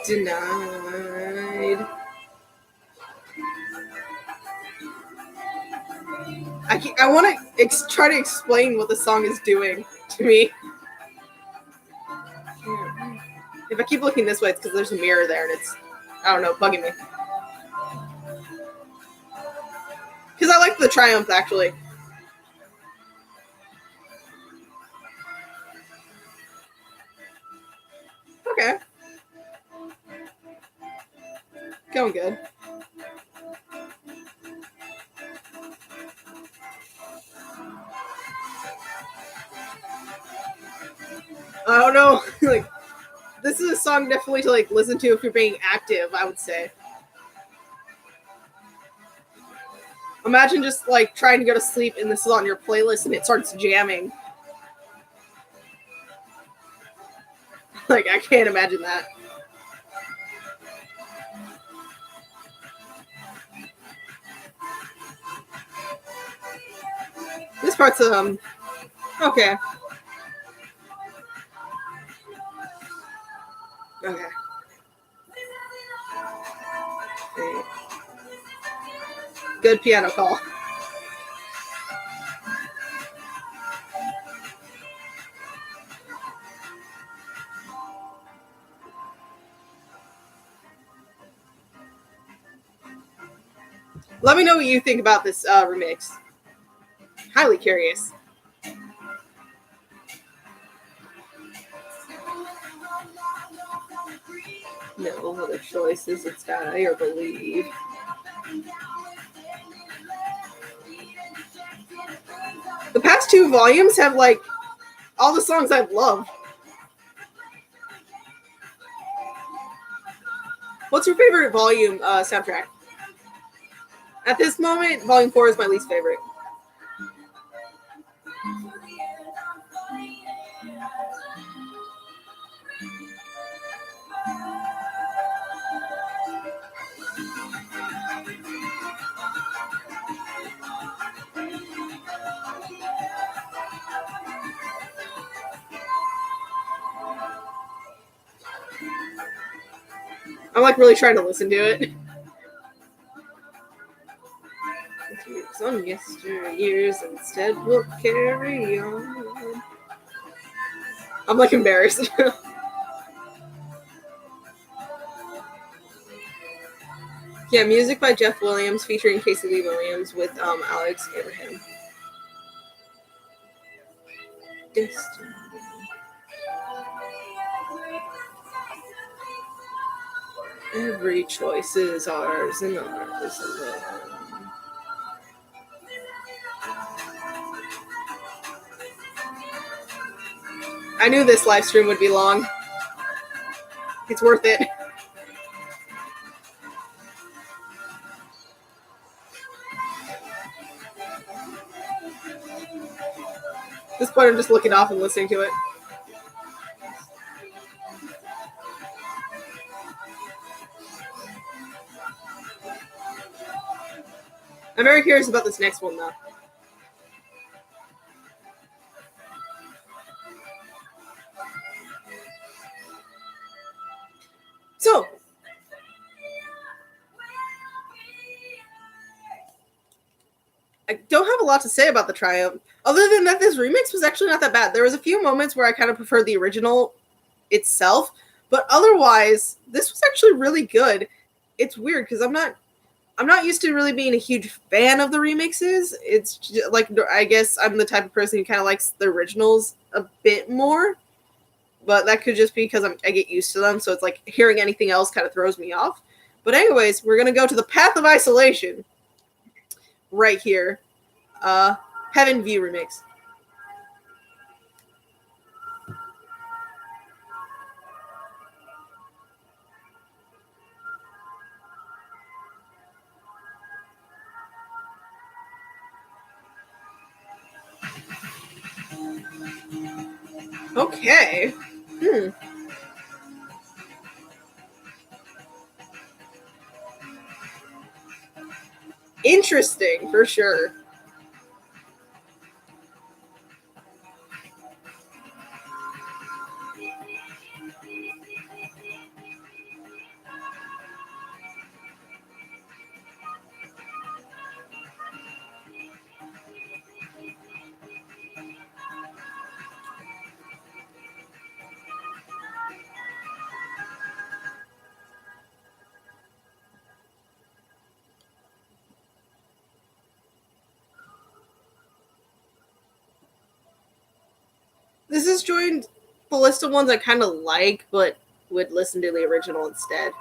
Denied. I want to try to explain what the song is doing to me. If I keep looking this way, it's because there's a mirror there and it's, I don't know, bugging me. Because I like the Triumph, actually. Okay. Going good. I don't know. Like, this is a song definitely to like listen to if you're being active, I would say. Imagine just like trying to go to sleep and this is on your playlist and it starts jamming. Like, I can't imagine that. This part's okay. Okay. Good piano call. Let me know what you think about this remix. Highly curious. No other choices. It's die or believe. The past two volumes have like all the songs I've loved. What's your favorite volume soundtrack? At this moment, volume 4 is my least favorite. I'm like really trying to listen to it. Some yesteryears instead will carry on. I'm like embarrassed. Yeah, music by Jeff Williams featuring Casey Lee Williams with Alex Abraham. Destiny. Every choice is ours and ours alone. I knew this live stream would be long. It's worth it. At this point, I'm just looking off and listening to it. I'm very curious about this next one, though. So, I don't have a lot to say about the Triumph, other than that this remix was actually not that bad. There was a few moments where I kind of preferred the original itself, but otherwise, this was actually really good. It's weird because I'm not used to really being a huge fan of the remixes. It's just, like, I guess I'm the type of person who kind of likes the originals a bit more, but that could just be because I get used to them, so it's like hearing anything else kind of throws me off. But anyways, we're going to go to the Path of Isolation right here. Heaven View remix. Okay. Interesting, for sure. This has joined the list of ones I kind of like, but would listen to the original instead.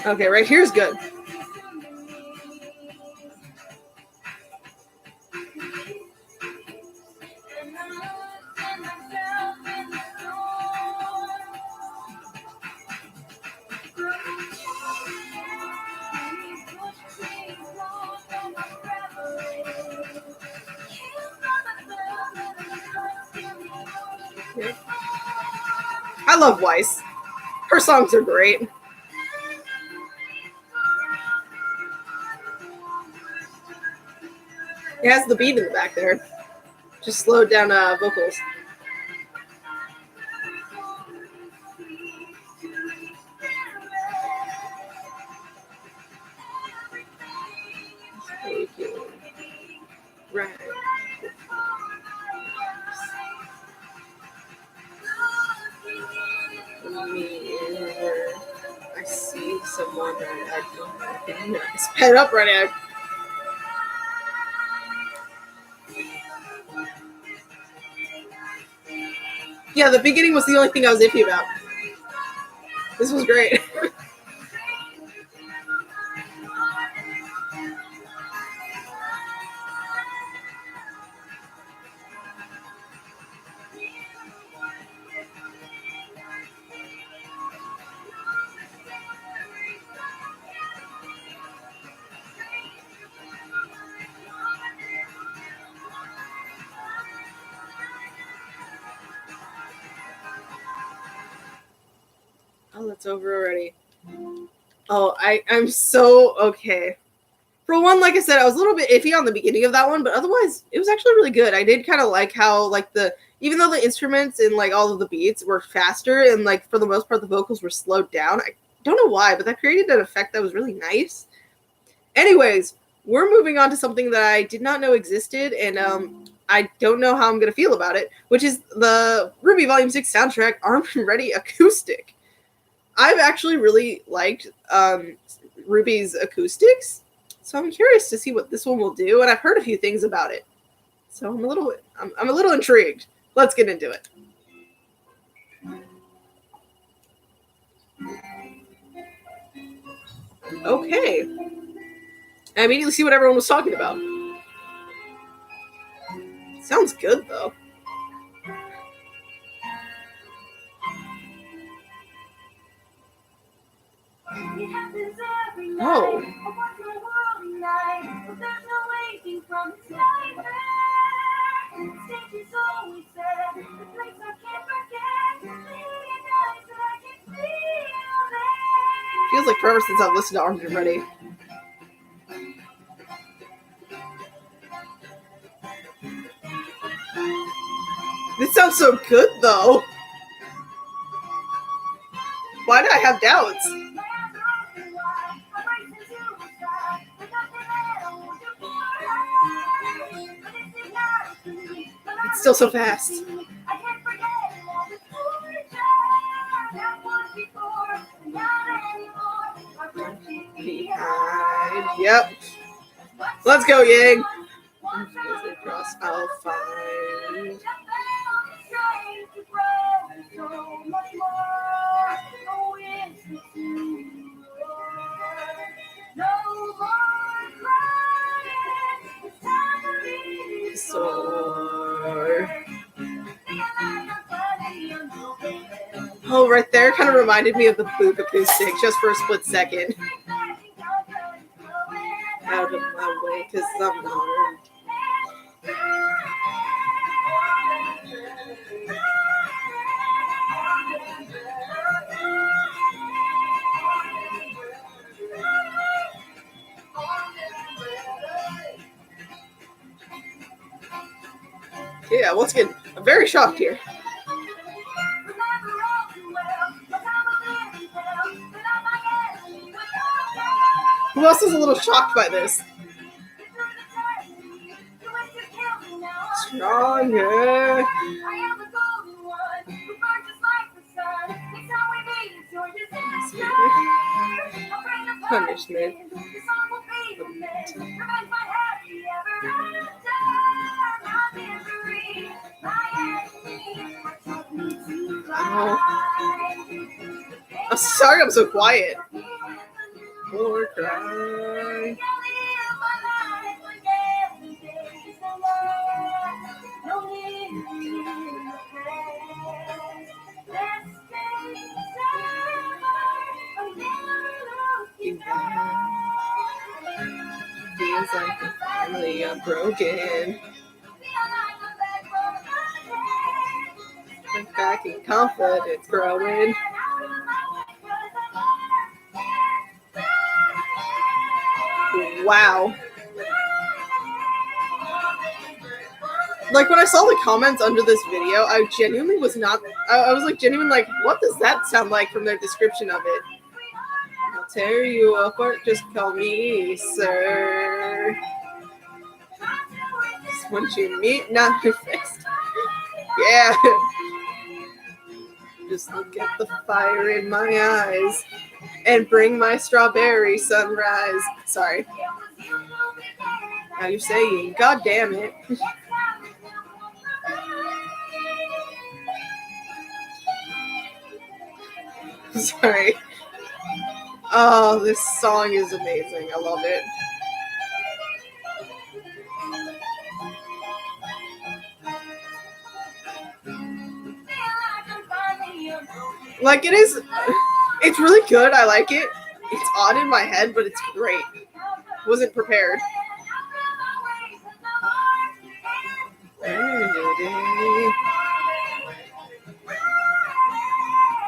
Okay, right here's good. I love Weiss. Her songs are great. It has the beat in the back there. Just slowed down vocals. Right. I see someone that I don't know. Sped up right now. Yeah, the beginning was the only thing I was iffy about. This was great. Oh, that's over already. Oh, I'm so okay. For one, like I said, I was a little bit iffy on the beginning of that one, but otherwise, it was actually really good. I did kind of like how, like, even though the instruments and, like, all of the beats were faster and, like, for the most part, the vocals were slowed down. I don't know why, but that created an effect that was really nice. Anyways, we're moving on to something that I did not know existed, and I don't know how I'm going to feel about it, which is the RWBY Volume 6 soundtrack, Armed and Ready Acoustic. I've actually really liked RWBY's acoustics, so I'm curious to see what this one will do, and I've heard a few things about it. So I'm a little intrigued. Let's get into it. Okay. I immediately see what everyone was talking about. Sounds good, though. Oh. Feels like forever since I've listened to Armed and Ready. This sounds so good, though. Why did I have doubts? It's still so fast. Behind. Yep. Let's go, Yang. Across, I'll find. Oh, right there kind of reminded me of the Boop acoustic just for a split second. Out of my way, because I'm not. Yeah, once again, I'm very shocked here. Who else is a little shocked by this? Stronger. Punishment. Oh. I'm sorry I'm so quiet. Or cry. me, I'm broken. I'm back in confidence growing. Wow. Like, when I saw the comments under this video, I genuinely was not... I was, like, genuinely like, what does that sound like from their description of it? I'll tear you apart, just call me sir. Just once you meet, not fixed. Yeah. Just look at the fire in my eyes and bring my strawberry sunrise. Sorry. Now you're saying, God damn it. Sorry. Oh, this song is amazing. I love it. Like, it is... It's really good. I like it. It's odd in my head, but it's great. Wasn't prepared.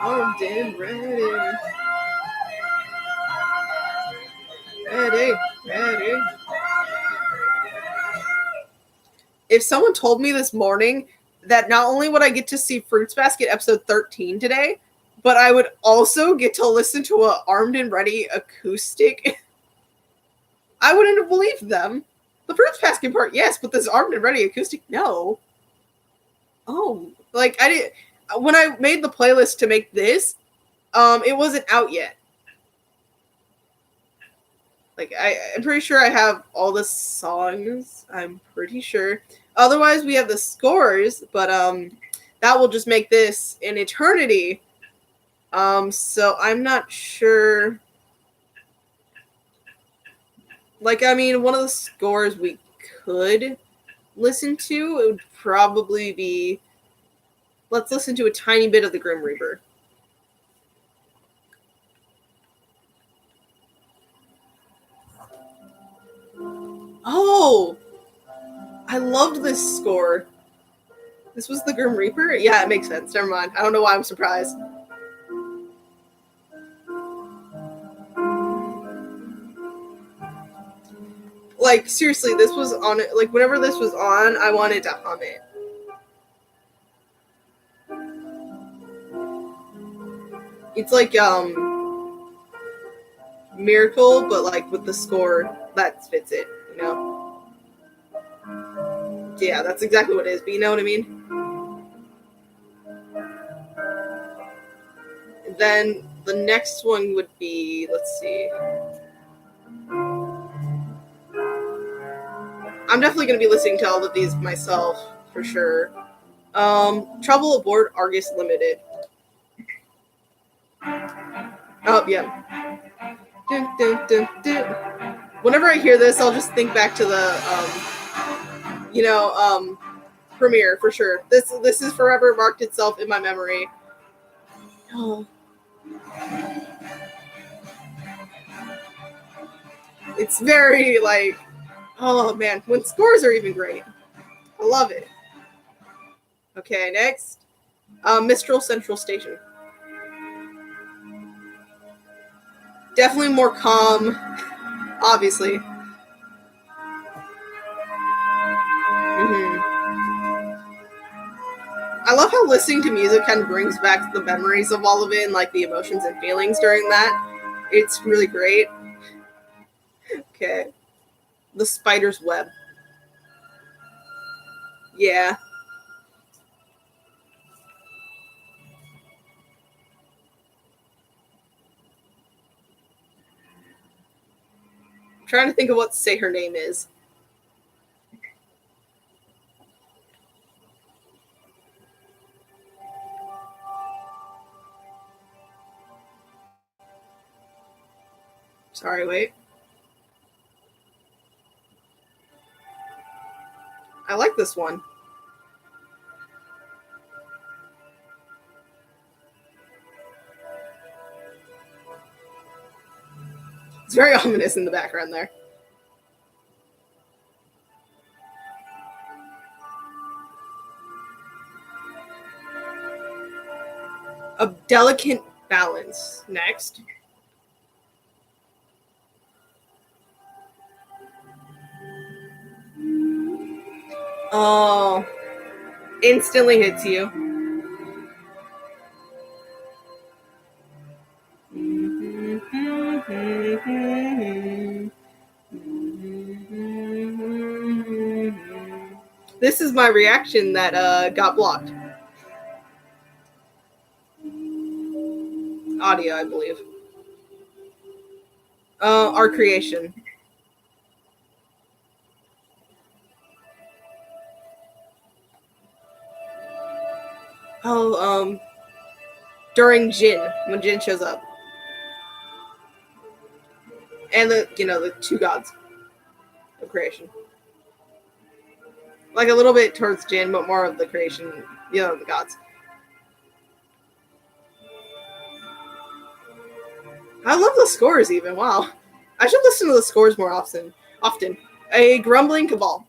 Armed and ready. Ready. If someone told me this morning that not only would I get to see Fruits Basket episode 13 today, but I would also get to listen to a Armed and Ready acoustic, I wouldn't have believed them. The Fruits Basket part, yes, but this Armed and Ready acoustic, no. Oh, like, I didn't... When I made the playlist to make this, it wasn't out yet. Like, I'm pretty sure I have all the songs. I'm pretty sure. Otherwise, we have the scores, but that will just make this an eternity. So I'm not sure. Like, I mean, one of the scores we could listen to, it would probably be... Let's listen to a tiny bit of the Grim Reaper. Oh! I loved this score. This was the Grim Reaper? Yeah, it makes sense. Never mind. I don't know why I'm surprised. Like, seriously, this was on it. Like, whenever this was on, I wanted to hum it. It's like, Miracle, but, like, with the score that fits it, you know? Yeah, that's exactly what it is, but you know what I mean? And then the next one would be, let's see. I'm definitely going to be listening to all of these myself, for sure. Trouble Aboard Argus Limited. Oh, yeah. Dun, dun, dun, dun. Whenever I hear this, I'll just think back to the, premiere, for sure. This is forever marked itself in my memory. Oh. It's very, like, oh, man. When scores are even great. I love it. Okay, next. Mistral Central Station. Definitely more calm, obviously. I love how listening to music kind of brings back the memories of all of it and, like, the emotions and feelings during that. It's really great. Okay. The Spider's Web. Yeah. I'm trying to think of what to say her name is. Sorry, wait. I like this one. It's very ominous in the background there. A delicate balance. Next. Oh, instantly hits you. This is my reaction that got blocked. Audio, I believe. Our creation. Oh, during Jin, when Jin shows up. And the two gods of creation. Like a little bit towards Jin, but more of the creation, the gods. I love the scores even. Wow. I should listen to the scores more often. A grumbling cabal.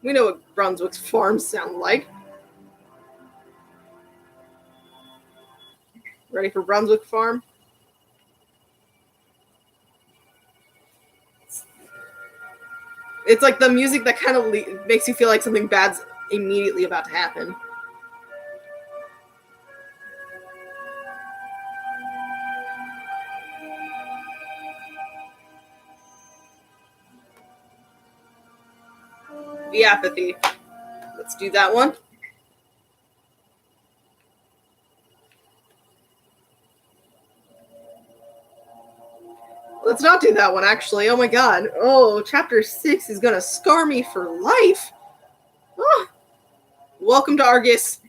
We know what Brunswick's farms sound like. Ready for Brunswick Farm? It's like the music that kind of makes you feel like something bad's immediately about to happen. The apathy. Let's do that one. Let's not do that one, actually. Oh my god. Oh, chapter 6 is gonna scar me for life. Oh. Welcome to Argus.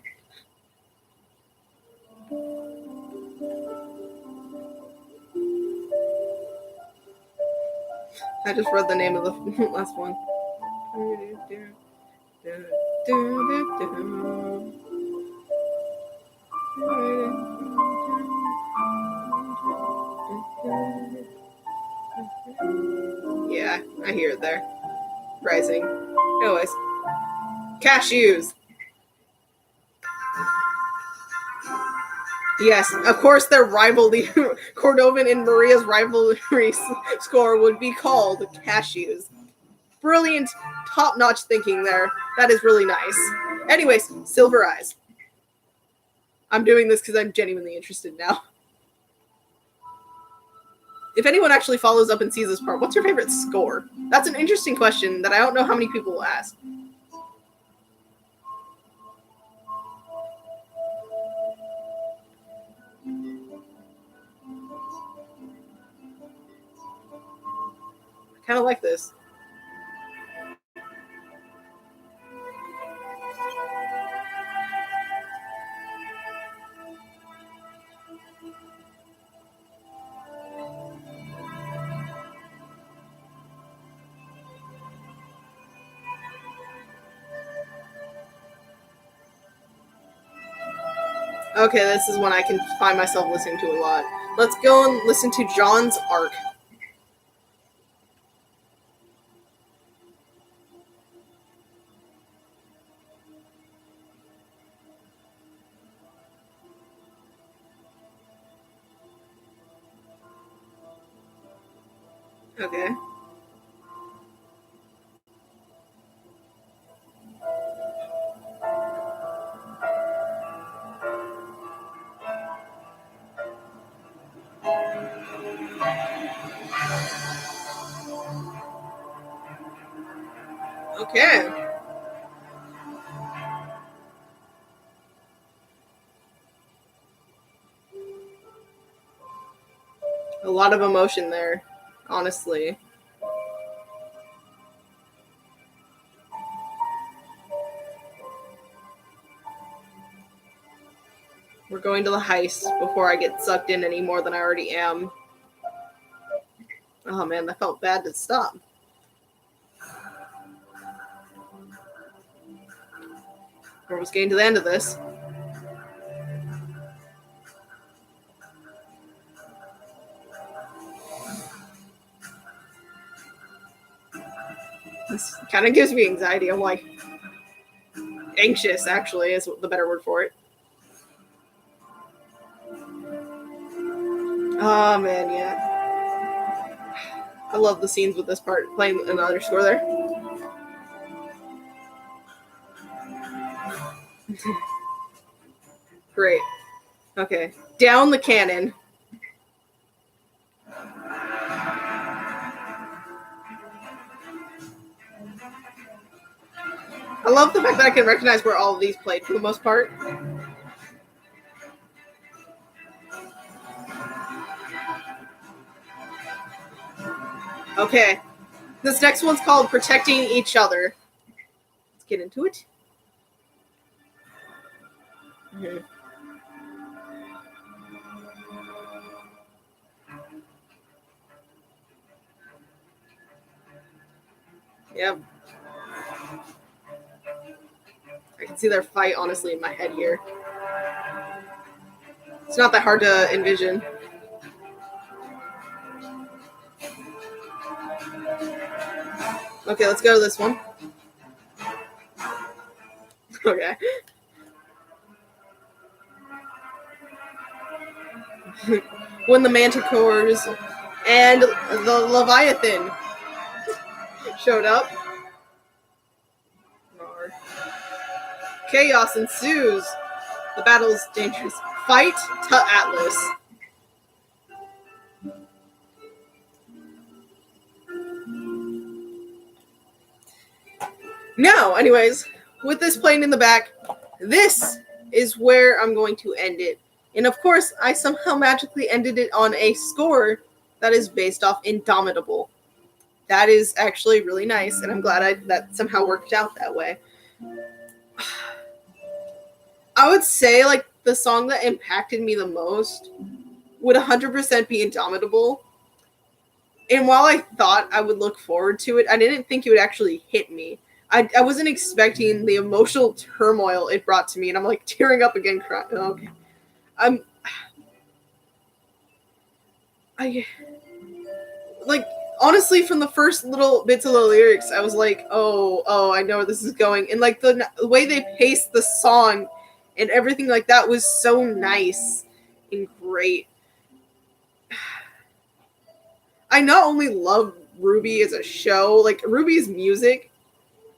I just read the name of the last one. Yeah, I hear it there. Rising. Anyways. Cashews. Yes, of course their rivalry, Cordovan and Maria's rivalry score would be called Cashews. Brilliant, top-notch thinking there. That is really nice. Anyways, Silver Eyes. I'm doing this because I'm genuinely interested now. If anyone actually follows up and sees this part, what's your favorite score? That's an interesting question that I don't know how many people will ask. I kind of like this. Okay, this is one I can find myself listening to a lot. Let's go and listen to John's arc. Okay. Okay. A lot of emotion there, honestly. We're going to the heist before I get sucked in any more than I already am. Oh man, that felt bad to stop. We're almost getting to the end of this. This kind of gives me anxiety. I'm like, anxious, actually, is the better word for it. Oh, man, yeah. I love the scenes with this part, playing another score there. Great. Okay. Down the cannon. I love the fact that I can recognize where all of these played for the most part. Okay. This next one's called Protecting Each Other. Let's get into it. Mm-hmm. Yep. I can see their fight, honestly, in my head here. It's not that hard to envision. Okay, let's go to this one. Okay. When the Manticores and the Leviathan showed up, chaos ensues. The battle is dangerous. Fight to Atlas. Now, anyways, with this playing in the back, this is where I'm going to end it. And of course, I somehow magically ended it on a score that is based off Indomitable. That is actually really nice, and I'm glad that somehow worked out that way. I would say, like, the song that impacted me the most would 100% be Indomitable. And while I thought I would look forward to it, I didn't think it would actually hit me. I wasn't expecting the emotional turmoil it brought to me, and I'm, like, tearing up again, crying. Okay. Like, honestly, from the first little bits of the lyrics, I was like, oh, I know where this is going. And, like, the way they paced the song and everything like that was so nice and great. I not only love RWBY as a show, like, RWBY's music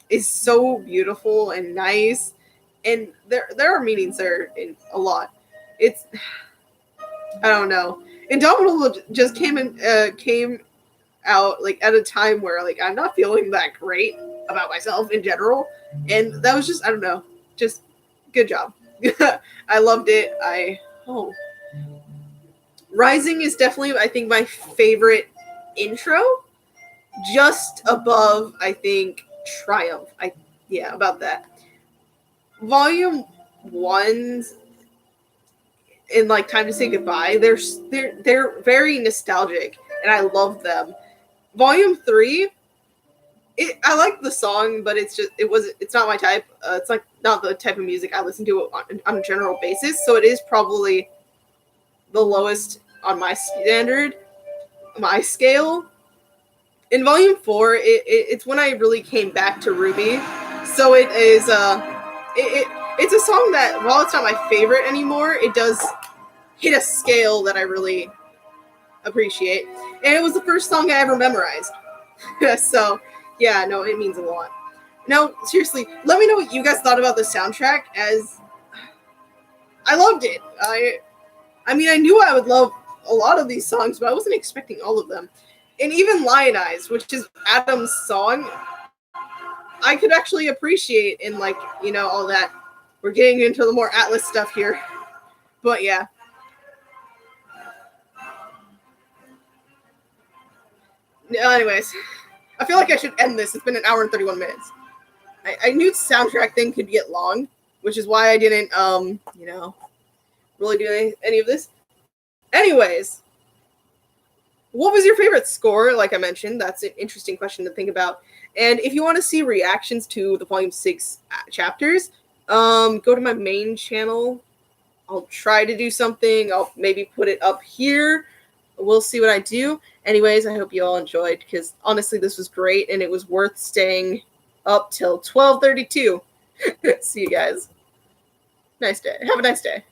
is so beautiful and nice, and there are meanings there in a lot. It's, I don't know. Indomitable just came out, like, at a time where, like, I'm not feeling that great about myself in general, and that was just, I don't know, just good job. I loved it. Rising is definitely, I think, my favorite intro, just above, I think, Triumph. About that. Volume 1's in, like, Time to Say Goodbye, they're very nostalgic, and I love them. Volume 3, I like the song, but it's not my type. It's, like, not the type of music I listen to on a general basis, so it is probably the lowest on my scale. In Volume 4, it's when I really came back to RWBY, so it is it's a song that, while it's not my favorite anymore, it does hit a scale that I really appreciate, and it was the first song I ever memorized. So yeah, no, it means a lot. Now, seriously, let me know what you guys thought about the soundtrack, as I loved it. I mean, I knew I would love a lot of these songs, but I wasn't expecting all of them. And even Lionize, which is Adam's song, I could actually appreciate in, like, you know, all that. We're getting into the more Atlas stuff here. But yeah. Anyways, I feel like I should end this. It's been an hour and 31 minutes. I knew the soundtrack thing could get long, which is why I didn't, really do any of this. Anyways, what was your favorite score? Like I mentioned, that's an interesting question to think about. And if you want to see reactions to the Volume 6 chapters, go to my main channel. I'll try to do something. I'll maybe put it up here. We'll see what I do. Anyways, I hope you all enjoyed, because honestly, this was great, and it was worth staying up till 12:32 See you guys. Nice day. Have a nice day.